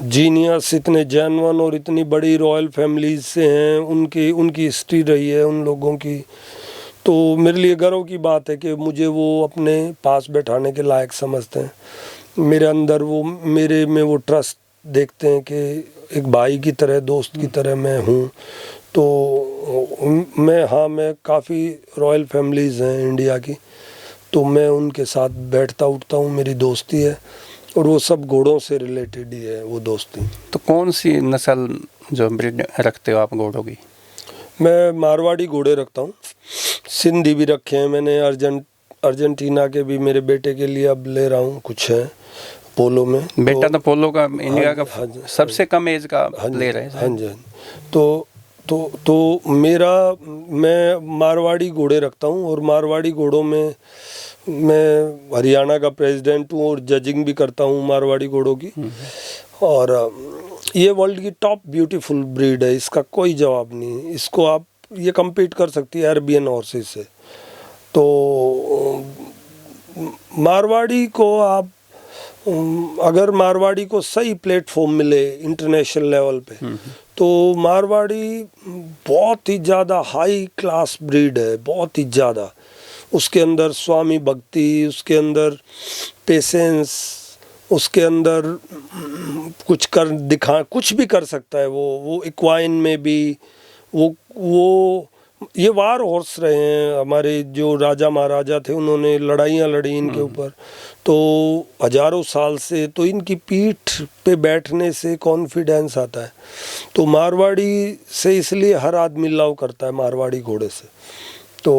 जीनियस, इतने जैनवन और इतनी बड़ी रॉयल फैमिलीज से हैं, उनकी हिस्ट्री रही है उन लोगों की। तो मेरे लिए गर्व की बात है कि मुझे वो अपने पास बैठाने के लायक समझते हैं। मेरे अंदर वो, मेरे में वो ट्रस्ट देखते हैं कि एक भाई की तरह, दोस्त की तरह मैं हूँ। तो मैं काफ़ी रॉयल फैमिलीज़ हैं इंडिया की, तो मैं उनके साथ बैठता उठता हूँ, मेरी दोस्ती है, और वो सब घोड़ों से रिलेटेड ही है वो दोस्ती। तो कौन सी नस्ल जो ब्रीड रखते हो आप घोड़ों की? मैं मारवाड़ी घोड़े रखता हूँ, सिंधी भी रखे हैं मैंने, अर्जेंटीना के भी मेरे बेटे के लिए अब ले रहा हूँ, कुछ है पोलो में। बेटा तो पोलो का इंडिया का सबसे कम एज का ले रहे हैं। हाँ जी। तो मैं मारवाड़ी घोड़े रखता हूँ, और मारवाड़ी घोड़ों में मैं हरियाणा का प्रेसिडेंट हूँ और जजिंग भी करता हूँ मारवाड़ी घोड़ों की। और ये वर्ल्ड की टॉप ब्यूटीफुल ब्रीड है, इसका कोई जवाब नहीं। इसको आप, ये compete कर सकती है अरबियन हॉर्सेस से। तो मारवाड़ी को आप, अगर मारवाड़ी को सही प्लेटफॉर्म मिले इंटरनेशनल लेवल पे, तो मारवाड़ी बहुत ही ज़्यादा हाई क्लास ब्रीड है, बहुत ही ज़्यादा। उसके अंदर स्वामी भक्ति, उसके अंदर पेशेंस, उसके अंदर कुछ भी कर सकता है वो इक्वाइन में भी। वो ये वार हॉर्स रहे हैं, हमारे जो राजा महाराजा थे उन्होंने लड़ाइयाँ लड़ी इनके ऊपर, तो हजारों साल से तो इनकी पीठ पे बैठने से कॉन्फिडेंस आता है। तो मारवाड़ी से इसलिए हर आदमी लव करता है मारवाड़ी घोड़े से, तो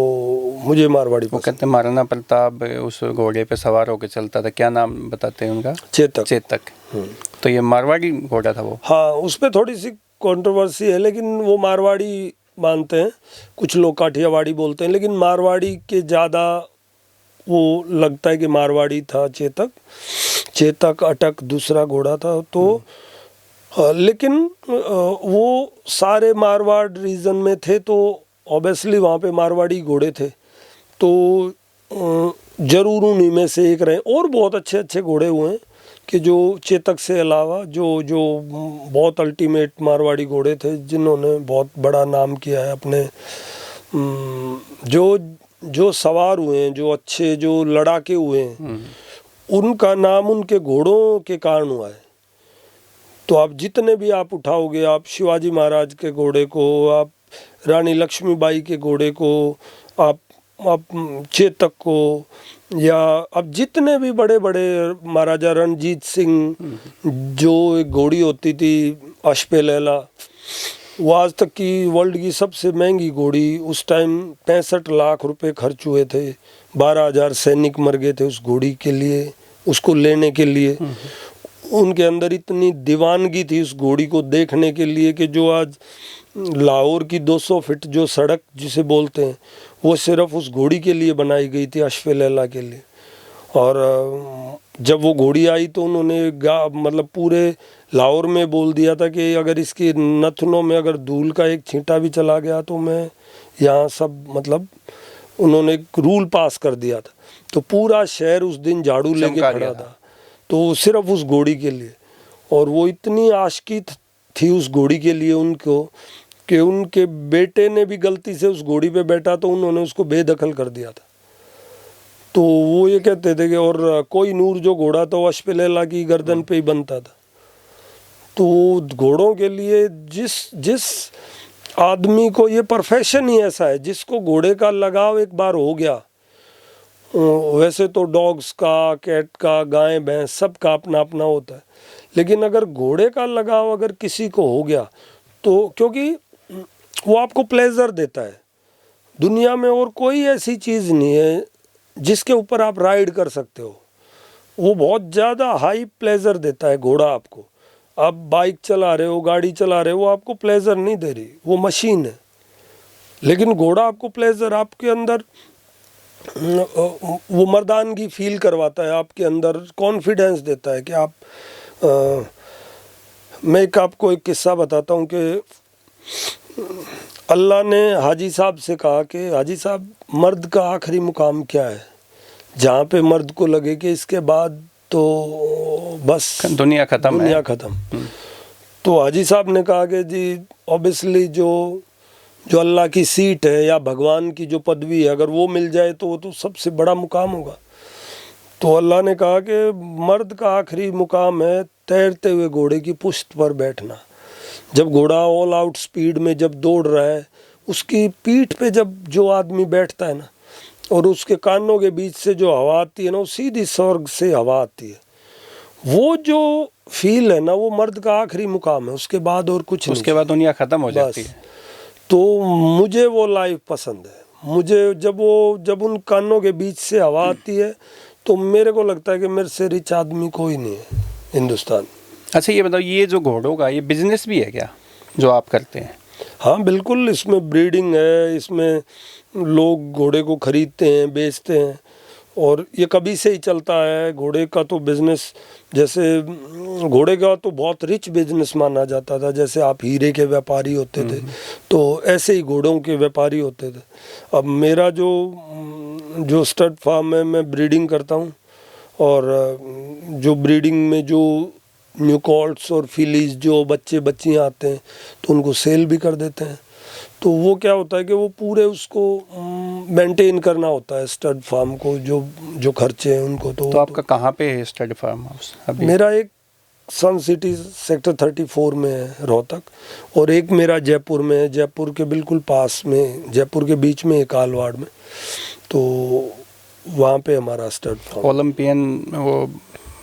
मुझे मारवाड़ी वो पसंद। कहते हैं महाराणा प्रताप उस घोड़े पे सवार होकर चलता था, क्या नाम बताते हैं उनका? चेतक। चेतक। तो ये मारवाड़ी घोड़ा था वो? हाँ, उस पर थोड़ी सी कंट्रोवर्सी है, लेकिन वो मारवाड़ी मानते हैं, कुछ लोग काठियावाड़ी बोलते हैं, लेकिन मारवाड़ी के ज़्यादा वो लगता है कि मारवाड़ी था चेतक। चेतक अटक दूसरा घोड़ा था। तो लेकिन वो सारे मारवाड़ रीजन में थे, तो ऑब्वियसली वहाँ पे मारवाड़ी घोड़े थे, तो जरूर उन्हीं में से एक रहे। और बहुत अच्छे अच्छे घोड़े हुए हैं कि जो चेतक से अलावा जो जो बहुत अल्टीमेट मारवाड़ी घोड़े थे जिन्होंने बहुत बड़ा नाम किया है अपने, जो जो सवार हुए हैं, जो अच्छे जो लड़ाके हुए हैं, उनका नाम उनके घोड़ों के कारण हुआ है। तो आप जितने भी आप उठाओगे, आप शिवाजी महाराज के घोड़े को, आप रानी लक्ष्मीबाई के घोड़े को, आप चेतक को, या अब जितने भी बड़े बड़े महाराजा रणजीत सिंह, जो एक घोड़ी होती थी अश्पे लैला, वो आज तक की वर्ल्ड की सबसे महंगी घोड़ी, उस टाइम 65 लाख रुपए खर्च हुए थे, 12,000 सैनिक मर गए थे उस घोड़ी के लिए, उसको लेने के लिए। उनके अंदर इतनी दीवानगी थी उस घोड़ी को देखने के लिए कि जो आज लाहौर की 200 फीट जो सड़क जिसे बोलते हैं, वो सिर्फ उस घोड़ी के लिए बनाई गई थी, अश्वे लैला के लिए। और जब वो घोड़ी आई तो उन्होंने मतलब पूरे लाहौर में बोल दिया था कि अगर इसकी नथनों में अगर धूल का एक छींटा भी चला गया तो मैं यहाँ सब, मतलब उन्होंने एक रूल पास कर दिया था। तो पूरा शहर उस दिन झाड़ू लेके खड़ा था, तो सिर्फ उस घोड़ी के लिए। और वो इतनी आशिकी थी उस घोड़ी के लिए उनको कि उनके बेटे ने भी गलती से उस घोड़ी पे बैठा तो उन्होंने उसको बेदखल कर दिया था। तो वो ये कहते थे कि और कोई नूर जो घोड़ा था वो अश्वे लैला की गर्दन पे ही बनता था। तो घोड़ों के लिए जिस आदमी को, ये प्रोफेशन ही ऐसा है, जिसको घोड़े का लगाव एक बार हो गया, वैसे तो डॉग्स का, कैट का, गाय भैंस सब का अपना अपना होता है, लेकिन अगर घोड़े का लगाव अगर किसी को हो गया तो, क्योंकि वो आपको प्लेजर देता है। दुनिया में और कोई ऐसी चीज़ नहीं है जिसके ऊपर आप राइड कर सकते हो, वो बहुत ज़्यादा हाई प्लेजर देता है घोड़ा आपको। आप बाइक चला रहे हो, गाड़ी चला रहे हो, वो आपको प्लेजर नहीं दे रही, वो मशीन है। लेकिन घोड़ा आपको प्लेजर, आपके अंदर वो मर्दानगी फील करवाता है, आपके अंदर कॉन्फिडेंस देता है कि आप मैं आपको एक किस्सा बताता हूँ कि अल्लाह ने हाजी साहब से कहा कि हाजी साहब, मर्द का आखिरी मुकाम क्या है, जहाँ पे मर्द को लगे कि इसके बाद तो बस दुनिया ख़त्म। तो हाजी साहब ने कहा कि जी ऑब्वियसली जो अल्लाह की सीट है या भगवान की जो पदवी है, अगर वो मिल जाए तो वो तो सबसे बड़ा मुकाम होगा। तो अल्लाह ने कहा कि मर्द का आखिरी मुकाम है तैरते हुए घोड़े की पुश्त पर बैठना। जब घोड़ा ऑल आउट स्पीड में जब दौड़ रहा है, उसकी पीठ पे जब जो आदमी बैठता है ना, और उसके कानों के बीच से जो हवा आती है ना, वो सीधी स्वर्ग से हवा आती है, वो जो फील है ना, वो मर्द का आखिरी मुकाम है। उसके बाद और कुछ नहीं, उसके बाद दुनिया ख़त्म हो जाती है। तो मुझे वो लाइफ पसंद है। मुझे जब उन कानों के बीच से हवा आती है तो मेरे को लगता है कि मेरे से रिच आदमी कोई नहीं है हिंदुस्तान। अच्छा, ये बताओ, ये जो घोड़ों का ये बिजनेस भी है क्या जो आप करते हैं? हाँ बिल्कुल, इसमें ब्रीडिंग है, इसमें लोग घोड़े को खरीदते हैं, बेचते हैं, और ये कभी से ही चलता है। घोड़े का तो बिज़नेस, जैसे घोड़े का तो बहुत रिच बिजनेस माना जाता था। जैसे आप हीरे के व्यापारी होते थे, तो ऐसे ही घोड़ों के व्यापारी होते थे। अब मेरा जो स्टड फार्म है, मैं ब्रीडिंग करता हूँ, और जो ब्रीडिंग में जो न्यू कॉल्ट्स और फिलीज जो बच्चियाँ आते हैं तो उनको सेल भी कर देते हैं। तो वो क्या होता है कि वो पूरे उसको मेंटेन करना होता है स्टड फार्म को, जो खर्चे हैं उनको। तो आपका कहाँ पे है स्टड फार्म हाउस अभी? मेरा एक सन सिटी सेक्टर 34 में है रोहतक, और एक मेरा जयपुर में है, जयपुर के बिल्कुल पास में, जयपुर के बीच में एक आलवाड़ में, तो वहाँ पे हमारा स्टड फार्म। ओलंपियन वो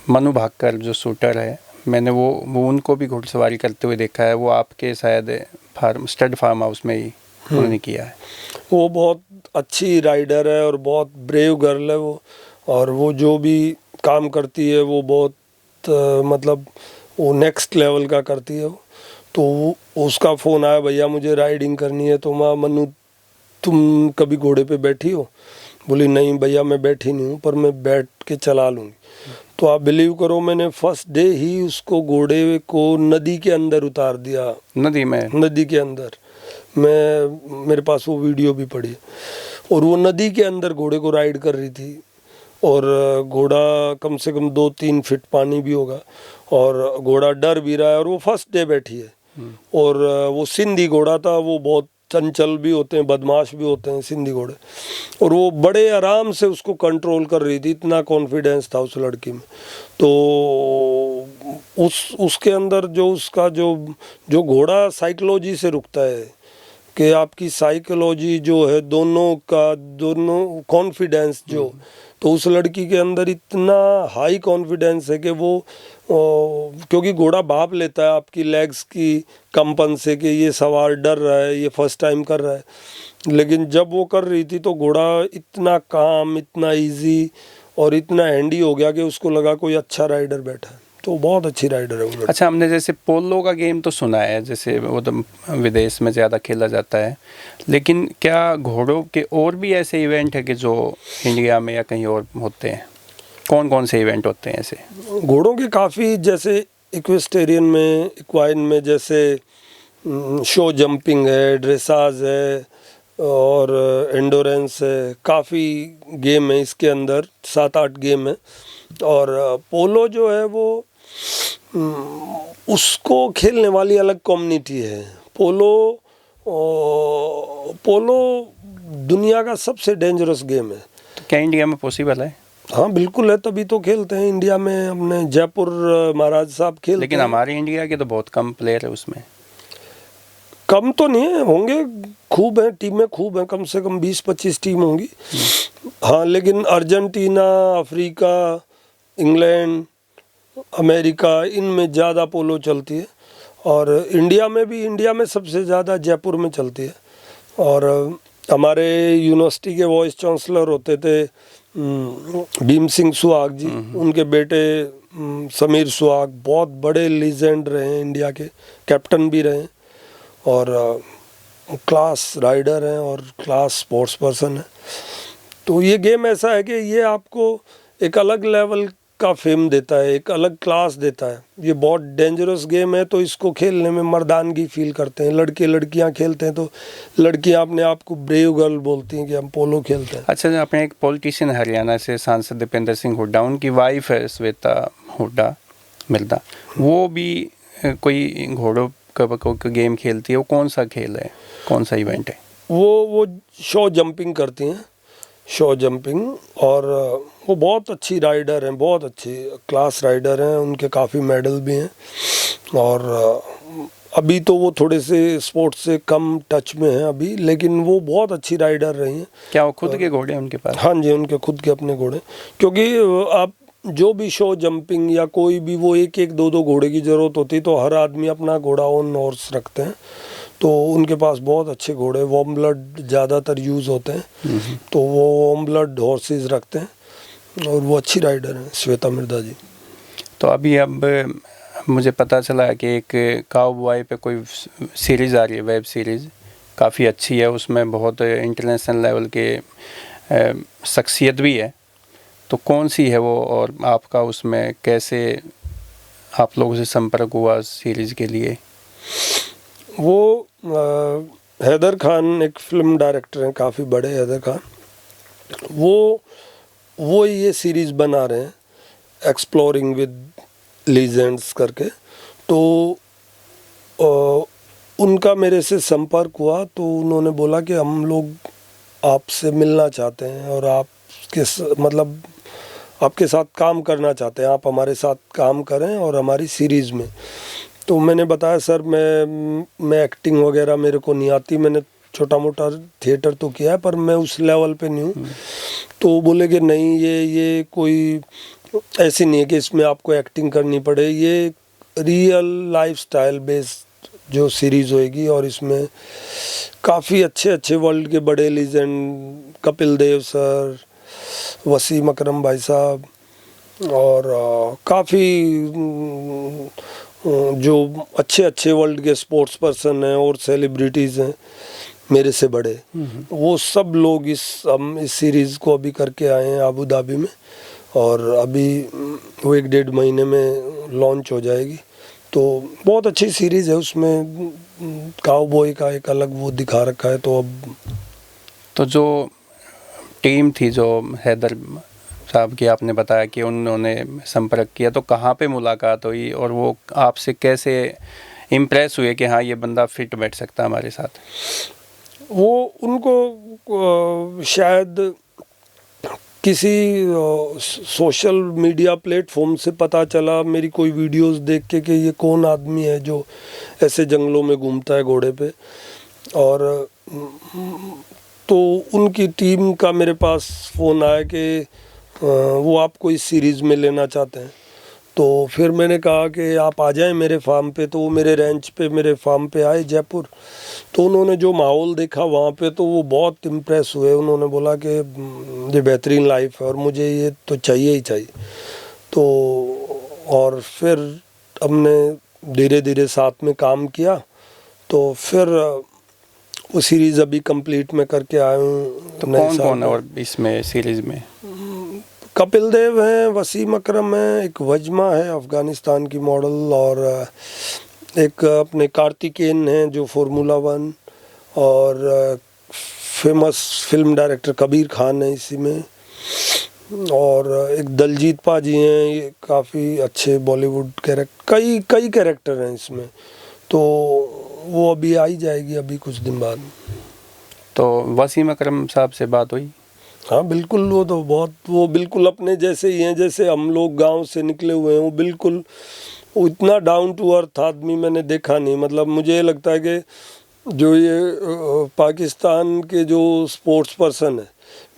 मनु भाकर जो शूटर है, मैंने वो उनको भी घुड़सवारी करते हुए देखा है। वो आपके शायद स्टड फार्म हाउस में ही उन्होंने किया है। वो बहुत अच्छी राइडर है और बहुत ब्रेव गर्ल है वो, और वो जो भी काम करती है वो बहुत मतलब वो नेक्स्ट लेवल का करती है वो। तो उसका फ़ोन आया, भैया मुझे राइडिंग करनी है, तो माँ मनु तुम कभी घोड़े पे बैठी हो? बोली नहीं भैया मैं बैठी नहीं हूँ, पर मैं बैठ के चला लूँगी। तो आप बिलीव करो, मैंने फर्स्ट डे ही उसको घोड़े को नदी के अंदर उतार दिया। नदी के अंदर मेरे पास वो वीडियो भी पड़ी है, और वो नदी के अंदर घोड़े को राइड कर रही थी, और घोड़ा कम से कम 2-3 फीट पानी भी होगा, और घोड़ा डर भी रहा है, और वो फर्स्ट डे बैठी है। और वो सिंधी घोड़ा था, वो बहुत चंचल भी होते हैं, बदमाश भी होते हैं सिंधी घोड़े, और वो बड़े आराम से उसको कंट्रोल कर रही थी, इतना कॉन्फिडेंस था उस लड़की में। तो उसके अंदर जो उसका जो घोड़ा साइकोलॉजी से रुकता है कि आपकी साइकोलॉजी जो है, दोनों कॉन्फिडेंस जो, तो उस लड़की के अंदर इतना हाई कॉन्फिडेंस है कि वो क्योंकि घोड़ा भाप लेता है आपकी लेग्स की कंपन से कि ये सवार डर रहा है, ये फर्स्ट टाइम कर रहा है, लेकिन जब वो कर रही थी तो घोड़ा इतना काम, इतना इजी और इतना हैंडी हो गया कि उसको लगा कोई अच्छा राइडर बैठा है। तो बहुत अच्छी राइडर है वो। अच्छा, हमने जैसे पोलो का गेम तो सुना है, जैसे वो तो विदेश में ज़्यादा खेला जाता है, लेकिन क्या घोड़ों के और भी ऐसे इवेंट है कि जो इंडिया में या कहीं और होते हैं? कौन कौन से इवेंट होते हैं ऐसे? घोड़ों के काफ़ी, जैसे इक्वेस्टेरियन में, इक्वाइन में, जैसे शो जंपिंग है, ड्रेसाज है और एंडोरेंस है, काफ़ी गेम है इसके अंदर, 7-8 गेम है। और पोलो जो है वो उसको खेलने वाली अलग कम्युनिटी है। पोलो दुनिया का सबसे डेंजरस गेम है। तो क्या इंडिया में पॉसिबल है? हाँ बिल्कुल है, तभी तो खेलते हैं इंडिया में। अपने जयपुर महाराज साहब खेलते लेकिन हैं। हमारे इंडिया के तो बहुत कम प्लेयर है उसमें। कम तो नहीं है, होंगे, खूब हैं, टीमें खूब हैं, कम से कम 20-25 टीम होंगी। हाँ, लेकिन अर्जेंटीना, अफ्रीका, इंग्लैंड, अमेरिका, इनमें ज़्यादा पोलो चलती है। और इंडिया में सबसे ज़्यादा जयपुर में चलती है। और हमारे यूनिवर्सिटी के वाइस चांसलर होते थे भीम सिंह सुहाग जी, उनके बेटे समीर सुहाग बहुत बड़े लीजेंड रहे हैं, इंडिया के कैप्टन भी रहे हैं, और क्लास राइडर हैं और क्लास स्पोर्ट्स पर्सन है। तो ये गेम ऐसा है कि ये आपको एक अलग लेवल का फेम देता है, एक अलग क्लास देता है। ये बहुत डेंजरस गेम है, तो इसको खेलने में मर्दानगी फील करते हैं। लड़के लड़कियां खेलते हैं तो लड़कियां अपने आप को ब्रेव गर्ल बोलती हैं कि हम पोलो खेलते हैं। अच्छा, अपने एक पॉलिटिशियन हरियाणा से सांसद दीपेंद्र सिंह हुड्डा, उनकी वाइफ है श्वेता हुड्डा मिर्दा, वो भी कोई घोड़ों का गेम खेलती है। वो कौन सा खेल है, कौन सा इवेंट है? वो शो जंपिंग करती हैं, शो जंपिंग, और वो बहुत अच्छी राइडर हैं, बहुत अच्छी क्लास राइडर हैं, उनके काफ़ी मेडल भी हैं। और अभी तो वो थोड़े से स्पोर्ट्स से कम टच में हैं अभी, लेकिन वो बहुत अच्छी राइडर रही हैं। क्या वो खुद के घोड़े हैं उनके पास? हाँ जी, उनके खुद के अपने घोड़े, क्योंकि आप जो भी शो जंपिंग या कोई भी, वो एक एक दो दो घोड़े की ज़रूरत होती है, तो हर आदमी अपना घोड़ा ऑन हॉर्स रखते हैं। तो उनके पास बहुत अच्छे घोड़े, वार्म ब्लड ज़्यादातर यूज़ होते हैं, तो वो वार्म ब्लड हॉर्सेस रखते हैं, और वो अच्छी राइडर हैं श्वेता मिर्दा जी। तो अब मुझे पता चला कि एक काउबॉय पे कोई सीरीज़ आ रही है, वेब सीरीज़ काफ़ी अच्छी है, उसमें बहुत इंटरनेशनल लेवल के शख्सियत भी है। तो कौन सी है वो, और आपका उसमें कैसे आप लोगों से संपर्क हुआ सीरीज़ के लिए? वो हैदर खान एक फ़िल्म डायरेक्टर हैं, काफ़ी बड़े हैदर खान, वो ये सीरीज़ बना रहे हैं, एक्सप्लोरिंग विद लीजेंड्स करके। तो उनका मेरे से संपर्क हुआ, तो उन्होंने बोला कि हम लोग आपसे मिलना चाहते हैं, और आपके मतलब आपके साथ काम करना चाहते हैं, आप हमारे साथ काम करें और हमारी सीरीज़ में। तो मैंने बताया सर मैं एक्टिंग वगैरह मेरे को नहीं आती, मैंने छोटा मोटा थिएटर तो किया है पर मैं उस लेवल पे नहीं हूँ। तो बोले कि नहीं ये कोई ऐसी नहीं है कि इसमें आपको एक्टिंग करनी पड़े, ये रियल लाइफस्टाइल बेस्ड जो सीरीज़ होएगी और इसमें काफ़ी अच्छे अच्छे वर्ल्ड के बड़े लीजेंड, कपिल देव सर, वसीम अकरम भाई साहब और काफ़ी जो अच्छे अच्छे वर्ल्ड के स्पोर्ट्स पर्सन हैं और सेलिब्रिटीज़ हैं मेरे से बड़े, वो सब लोग हम इस सीरीज़ को अभी करके आए हैं अबू धाबी में और अभी वो 1-1.5 महीने में लॉन्च हो जाएगी। तो बहुत अच्छी सीरीज़ है, उसमें काउबॉय का एक अलग वो दिखा रखा है। तो अब तो जो टीम थी जो हैदर साहब की, आपने बताया कि उन्होंने संपर्क किया, तो कहाँ पे मुलाकात हुई और वो आपसे कैसे इम्प्रेस हुए कि हाँ ये बंदा फिट बैठ सकता है हमारे साथ? वो उनको शायद किसी सोशल मीडिया प्लेटफॉर्म से पता चला, मेरी कोई वीडियोस देख के कि ये कौन आदमी है जो ऐसे जंगलों में घूमता है घोड़े पे। और तो उनकी टीम का मेरे पास फ़ोन आया कि वो आपको इस सीरीज़ में लेना चाहते हैं। तो फिर मैंने कहा कि आप आ जाएं मेरे फार्म पे। तो वो मेरे रेंच पे, मेरे फार्म पे आए जयपुर। तो उन्होंने जो माहौल देखा वहाँ पे तो वो बहुत इम्प्रेस हुए। उन्होंने बोला कि ये बेहतरीन लाइफ है और मुझे ये तो चाहिए ही चाहिए। तो और फिर हमने धीरे धीरे साथ में काम किया। तो फिर वो सीरीज़ अभी कंप्लीट में करके आया हूँ। तो कौन कौन है और इसमें सीरीज़ में? कपिल देव हैं, वसीम अकरम हैं, एक वजमा है अफ़गानिस्तान की मॉडल, और एक अपने कार्तिकेयन हैं जो फार्मूला 1, और famous film director Kabir Khan है इसी में, और एक दलजीत पाजी हैं, ये काफ़ी अच्छे बॉलीवुड कैरेक्टर, कई कैरेक्टर हैं इसमें। तो वो अभी आई जाएगी अभी कुछ दिन बाद। तो वसीम अकरम साहब से बात हुई? हाँ बिल्कुल, वो बिल्कुल अपने जैसे ही हैं, जैसे हम लोग गांव से निकले हुए हैं। वो इतना डाउन टू अर्थ आदमी मैंने देखा नहीं। मतलब मुझे ये लगता है कि जो ये पाकिस्तान के जो स्पोर्ट्स पर्सन हैं,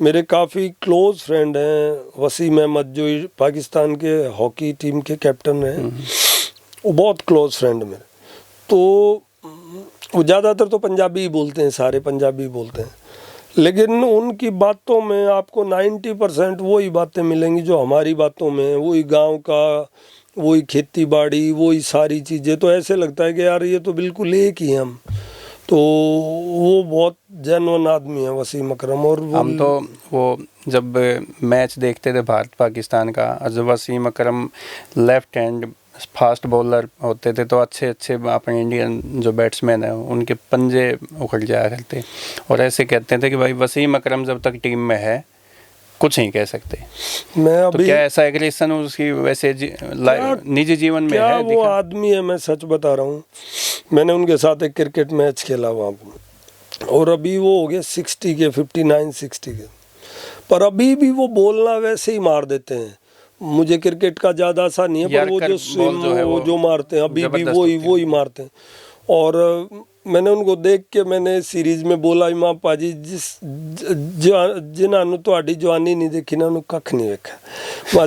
मेरे काफ़ी क्लोज़ फ्रेंड हैं। वसीम अहमद जो पाकिस्तान के हॉकी टीम के कैप्टन हैं, वो बहुत क्लोज़ फ्रेंड मेरे। तो वो ज़्यादातर तो पंजाबी ही बोलते हैं, सारे पंजाबी बोलते हैं, लेकिन उनकी बातों में आपको 90% वही बातें मिलेंगी जो हमारी बातों में है। वही गांव का, वही खेती बाड़ी, वही सारी चीज़ें। तो ऐसे लगता है कि यार ये तो बिल्कुल एक ही हम। तो वो बहुत जेन्युइन आदमी है वसीम अकरम। और हम तो वो जब मैच देखते थे भारत पाकिस्तान का, जब वसीम अकरम लेफ्ट हैंड फास्ट बॉलर होते थे तो अच्छे अच्छे अपने इंडियन जो बैट्समैन हैं उनके पंजे उखड़ जाया करते, और ऐसे कहते थे कि भाई वसीम अकरम जब तक टीम में है कुछ नहीं कह सकते। मैं अभी तो क्या ऐसा एग्रेशन उसकी वैसे निजी जीवन में है? वो आदमी है, मैं सच बता रहा हूँ। मैंने उनके साथ एक क्रिकेट मैच खेला वहाँ पर, और अभी वो हो गए 60 के, 59-60 के, पर अभी भी वो बोलना वैसे ही मार देते हैं। मुझे क्रिकेट का ज़्यादा सा नहीं है, पर वो जो स्विम वो जो मारते हैं अभी भी वही मारते हैं। और मैंने उनको देख के मैंने सीरीज़ में बोला, इमाम पाजी जिन्होंने ਤੁਹਾਡੀ जवानी नहीं देखी ना उन्होंने कख नहीं देखा।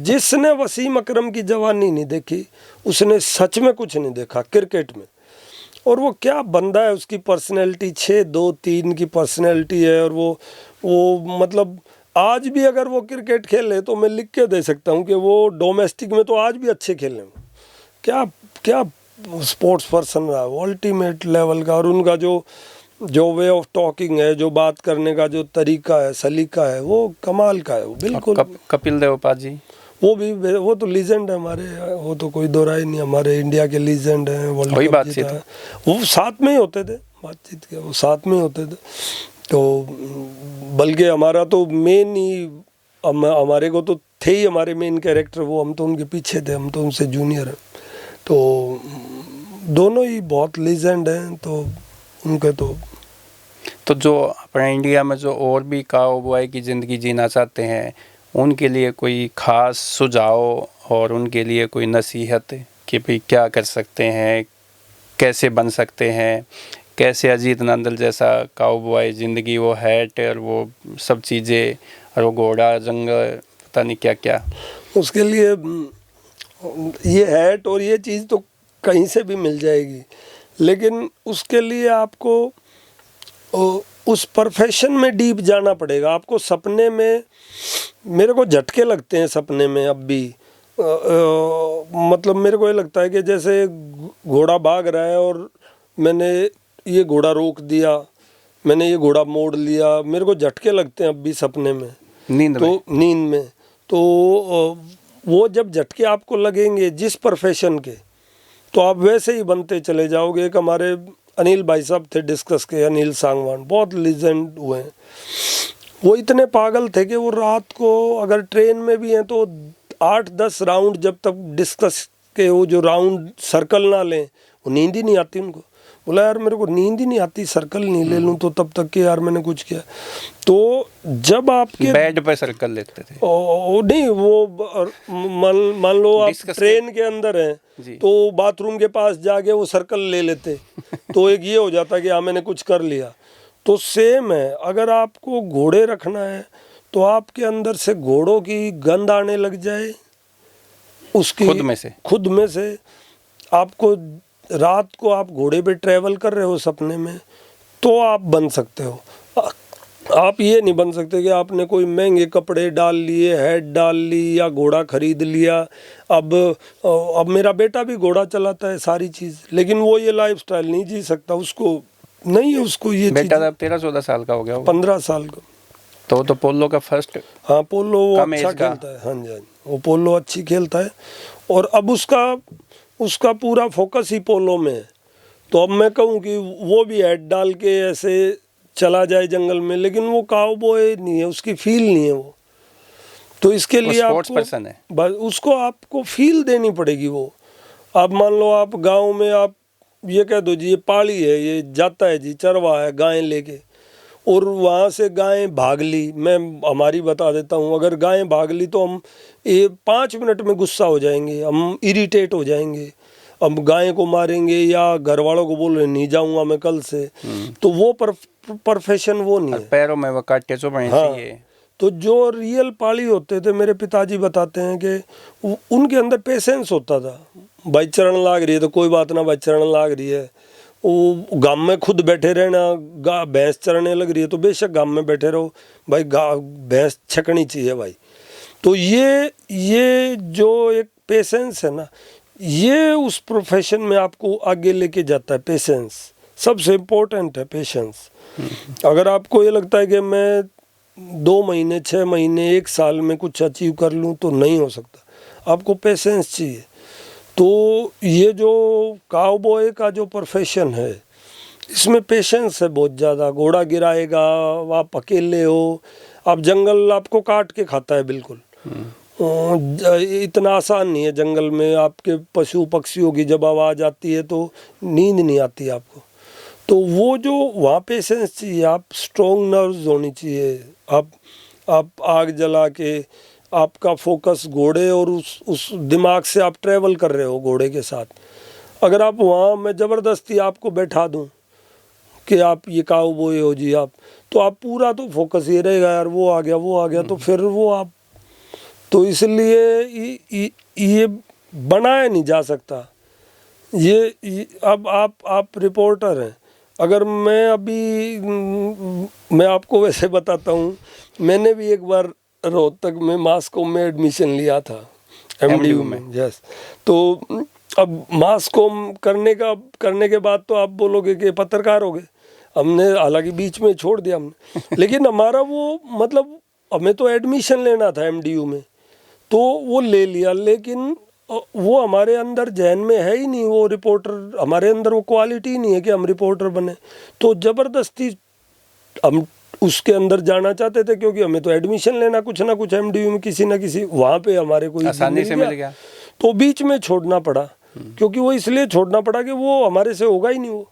जिसने वसीम अकरम की जवानी नहीं देखी उसने सच में कुछ नहीं देखा क्रिकेट में। और वो क्या बंदा है, उसकी पर्सनैलिटी 6-2-3 की पर्सनैलिटी है। और वो मतलब आज भी अगर वो क्रिकेट खेले तो मैं लिख के दे सकता हूँ कि वो डोमेस्टिक में तो आज भी अच्छे खेले। क्या स्पोर्ट्स पर्सन रहा है, अल्टीमेट लेवल का। और उनका जो वे ऑफ टॉकिंग है, जो बात करने का जो तरीका है, सलीका है, वो कमाल का है। वो बिल्कुल कपिल देव पाजी वो तो लीजेंड है हमारे, वो तो कोई दो राय नहीं, हमारे इंडिया के लीजेंड हैं। वर्ल्ड कप जीता है, वो साथ में ही होते थे, बातचीत के वो साथ में ही होते थे। तो बल्कि हमारा तो मेन ही हमारे को तो थे ही हमारे मेन कैरेक्टर वो, हम तो उनके पीछे थे, हम तो उनसे जूनियर हैं। तो दोनों ही बहुत लीजेंड हैं। तो उनके तो जो अपने इंडिया में जो और भी काउबॉय की ज़िंदगी जीना चाहते हैं उनके लिए कोई ख़ास सुझाव और उनके लिए कोई नसीहत कि भाई क्या कर सकते हैं, कैसे बन सकते हैं, कैसे अजीत नंदल जैसा काउबॉय ज़िंदगी, वो हैट और वो सब चीज़ें और वो घोड़ा जंगल पता नहीं क्या क्या। उसके लिए ये हैट और ये चीज़ तो कहीं से भी मिल जाएगी, लेकिन उसके लिए आपको उस प्रोफेशन में डीप जाना पड़ेगा। आपको सपने में, मेरे को झटके लगते हैं सपने में अब भी। मतलब मेरे को ये लगता है कि जैसे घोड़ा भाग रहा है और मैंने ये घोड़ा रोक दिया, मैंने ये घोड़ा मोड़ लिया, मेरे को झटके लगते हैं अब भी सपने में, नींद में। तो वो जब झटके आपको लगेंगे जिस प्रोफेशन के, तो आप वैसे ही बनते चले जाओगे। एक हमारे अनिल भाई साहब थे डिस्कस के, अनिल सांगवान, बहुत लीजेंड हुए हैं। वो इतने पागल थे कि वो रात को अगर ट्रेन में भी हैं तो 8-10 राउंड जब तक डिस्कस के वो जो राउंड सर्कल ना लें, वो नींद ही नहीं आती उनको। बोला यार मेरे को नींद ही नहीं आती, सर्कल नहीं ले लूँ तो तब तक कि यार मैंने कुछ किया। तो जब आपके बेड पे सर्कल लेते थे नहीं, वो मान लो आप ट्रेन के अंदर हैं तो बाथरूम के पास जाके वो सर्कल ले लेते तो एक ये हो जाता कि हाँ मैंने कुछ कर लिया। तो सेम है, अगर आपको घोड़े रखना है तो आपके अंदर से घोड़ों की गंध आने लग जाए, उसकी खुद में से आपको, रात को आप घोड़े पे ट्रैवल कर रहे हो सपने में, तो आप बन सकते हो। आप ये नहीं बन सकते कि आपने कोई महंगे कपड़े डाल लिए, हैट डाल ली या घोड़ा खरीद लिया। अब मेरा बेटा भी घोड़ा चलाता है सारी चीज़, लेकिन वो ये लाइफस्टाइल नहीं जी सकता, उसको नहीं है, उसको ये बेटा अब 13-14 साल का हो गया, 15 साल का। तो पोलो का फर्स्ट, हाँ पोलो वो अच्छा खेलता है, हाँ जी वो पोलो अच्छी खेलता है। और अब उसका पूरा फोकस ही पोलो में है। तो अब मैं कहूँ कि वो भी हैट डाल के ऐसे चला जाए जंगल में, लेकिन वो काउबॉय नहीं है, उसकी फील नहीं है वो। तो इसके लिए स्पोर्ट्स पर्सन है, बस उसको आपको फील देनी पड़ेगी। वो आप मान लो आप गांव में आप ये कह दो जी ये पाली है, ये जाता है जी चरवा है गायें लेके, और वहाँ से गायें भाग ली, मैं हमारी बता देता हूँ, अगर गायें भाग ली तो हम 5 मिनट में गुस्सा हो जाएंगे, हम इरिटेट हो जाएंगे, अब गाय को मारेंगे या घर वालों को बोल रहे नहीं जाऊँगा मैं कल से। तो वो प्रोफेशन वो नहीं है, पैरों में वो काटे चाहिए। तो जो रियल पाली होते थे, मेरे पिताजी बताते हैं कि उनके अंदर पेशेंस होता था। भाई चरण लाग रही है तो कोई बात ना, भाई चरण लाग रही है, वो गांव में खुद बैठे रहना, भैंस चरने लग रही है तो बेशक गांव में बैठे रहो, भाई भैंस छकनी चाहिए भाई। तो ये जो एक पेशेंस है ना, ये उस प्रोफेशन में आपको आगे लेके जाता है। पेशेंस सबसे इम्पोर्टेंट है, पेशेंस। अगर आपको ये लगता है कि मैं 2 महीने 6 महीने 1 साल में कुछ अचीव कर लूँ, तो नहीं हो सकता, आपको पेशेंस चाहिए। तो ये जो काउबॉय का जो प्रोफेशन है, इसमें पेशेंस है बहुत ज़्यादा। घोड़ा गिराएगा, आप अकेले हो, आप जंगल आपको काट के खाता है बिल्कुल। इतना आसान नहीं है जंगल में। आपके पशु पक्षियों की जब आवाज़ आती है तो नींद नहीं आती आपको। तो वो जो वहाँ पेशेंस चाहिए, आप स्ट्रॉन्ग नर्व्स होनी चाहिए। आप आग जला के, आपका फोकस घोड़े और उस दिमाग से आप ट्रैवल कर रहे हो घोड़े के साथ। अगर आप वहाँ मैं ज़बरदस्ती आपको बैठा दूँ कि आप ये काउबॉय हो जी आप, तो आप पूरा तो फोकस ये रहेगा यार वो आ गया, तो फिर वो आप, तो इसलिए ये बनाया नहीं जा सकता। ये अब आप रिपोर्टर हैं, अगर मैं आपको वैसे बताता हूँ, मैंने भी एक बार रोहतक में मास कॉम में एडमिशन लिया था, MDU में। यस, तो अब मास कॉम करने के बाद तो आप बोलोगे कि पत्रकार हो गए। हमने हालांकि बीच में छोड़ दिया हमने, लेकिन हमारा वो मतलब हमें तो एडमिशन लेना था MDU में, तो वो ले लिया, लेकिन वो हमारे अंदर जहन में है ही नहीं वो रिपोर्टर, हमारे अंदर वो क्वालिटी नहीं है कि हम रिपोर्टर बने। तो ज़बरदस्ती हम उसके अंदर जाना चाहते थे, क्योंकि हमें तो एडमिशन लेना कुछ ना कुछ MDU में, किसी ना किसी वहाँ पे हमारे कोई आसानी से मिल गया, तो बीच में छोड़ना पड़ा। क्योंकि वो इसलिए छोड़ना पड़ा कि वो हमारे से होगा ही नहीं वो।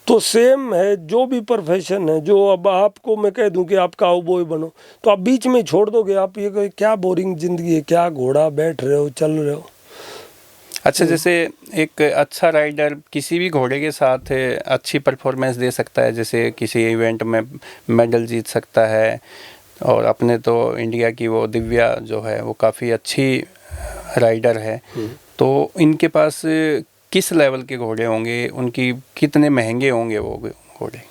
तो सेम है, जो भी प्रोफेशन है, जो अब आपको मैं कह दूं कि आप काउबॉय बनो तो आप बीच में ही छोड़ दोगे, आप ये कहे क्या बोरिंग जिंदगी है, क्या घोड़ा बैठ रहे हो चल रहे हो। अच्छा, जैसे एक अच्छा राइडर किसी भी घोड़े के साथ अच्छी परफॉर्मेंस दे सकता है, जैसे किसी इवेंट में मेडल जीत सकता है, और अपने तो इंडिया की वो दिव्या जो है वो काफ़ी अच्छी राइडर है, तो इनके पास किस लेवल के घोड़े होंगे, उनकी कितने महंगे होंगे वो घोड़े?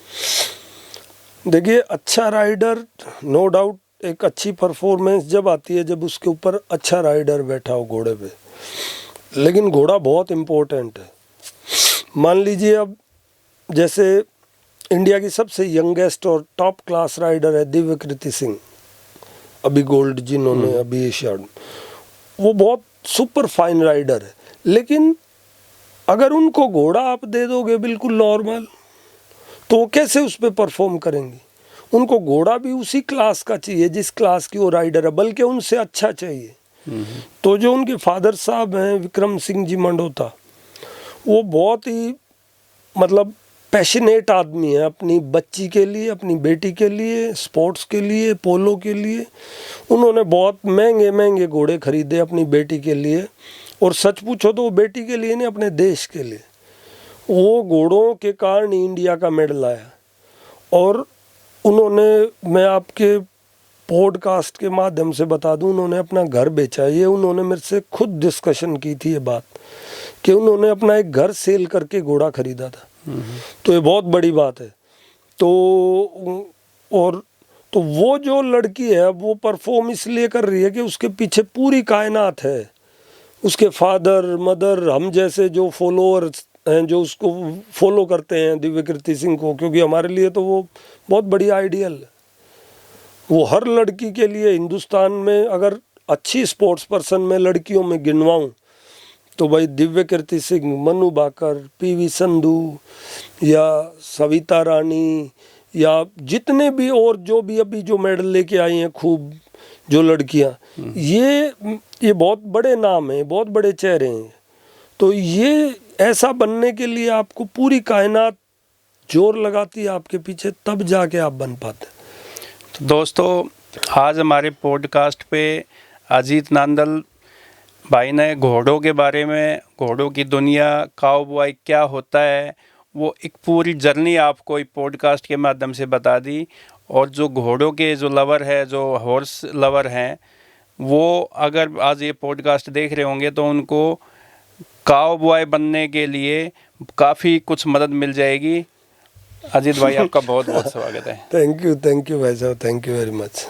देखिए, अच्छा राइडर नो डाउट एक अच्छी परफॉर्मेंस जब आती है जब उसके ऊपर अच्छा राइडर बैठा हो घोड़े पे, लेकिन घोड़ा बहुत इम्पोर्टेंट है। मान लीजिए अब जैसे इंडिया की सबसे यंगेस्ट और टॉप क्लास राइडर है दिव्यकृति सिंह, अभी गोल्ड जिन्होंने अभी एशियाड, वो बहुत सुपर फाइन राइडर है, लेकिन अगर उनको घोड़ा आप दे दोगे बिल्कुल नॉर्मल तो वो कैसे उस पर परफॉर्म करेंगे? उनको घोड़ा भी उसी क्लास का चाहिए जिस क्लास की वो राइडर है, बल्कि उनसे अच्छा चाहिए। तो जो उनके फादर साहब हैं विक्रम सिंह जी मंडोता, वो बहुत ही मतलब पैशनेट आदमी है अपनी बच्ची के लिए, अपनी बेटी के लिए, स्पोर्ट्स के लिए, पोलो के लिए। उन्होंने बहुत महंगे महंगे घोड़े खरीदे अपनी बेटी के लिए, और सच पूछो तो वो बेटी के लिए नहीं, अपने देश के लिए। वो घोड़ों के कारण ही इंडिया का मेडल आया। और उन्होंने, मैं आपके पॉडकास्ट के माध्यम से बता दूं, उन्होंने अपना घर बेचा। ये उन्होंने मेरे से खुद डिस्कशन की थी ये बात कि उन्होंने अपना एक घर सेल करके घोड़ा खरीदा था। तो ये बहुत बड़ी बात है। तो और तो वो जो लड़की है वो परफॉर्म इसलिए कर रही है कि उसके पीछे पूरी कायनात है, उसके फादर मदर, हम जैसे जो फॉलोअर्स हैं जो उसको फॉलो करते हैं दिव्यकृति सिंह को, क्योंकि हमारे लिए तो वो बहुत बड़ी आइडियल है। वो हर लड़की के लिए हिंदुस्तान में अगर अच्छी स्पोर्ट्स पर्सन में लड़कियों में गिनवाऊं तो भाई दिव्यकृति सिंह, मनु भाकर, पीवी संधू या सविता रानी या जितने भी और जो भी अभी जो मेडल लेके आई हैं खूब जो लड़कियां, ये बहुत बड़े नाम हैं, बहुत बड़े चेहरे हैं। तो ये ऐसा बनने के लिए आपको पूरी कायनात जोर लगाती है आपके पीछे, तब जाके आप बन पाते। तो दोस्तों, आज हमारे पॉडकास्ट पे अजीत नांदल भाई ने घोड़ों के बारे में, घोड़ों की दुनिया, काउबॉय क्या होता है, वो एक पूरी जर्नी आपको एक पॉडकास्ट के माध्यम से बता दी। और जो घोड़ों के जो लवर है, जो हॉर्स लवर हैं, वो अगर आज ये पॉडकास्ट देख रहे होंगे तो उनको काउबॉय बनने के लिए काफ़ी कुछ मदद मिल जाएगी। अजीत भाई, आपका बहुत बहुत स्वागत है। थैंक यू भाई साहब, थैंक यू वेरी मच।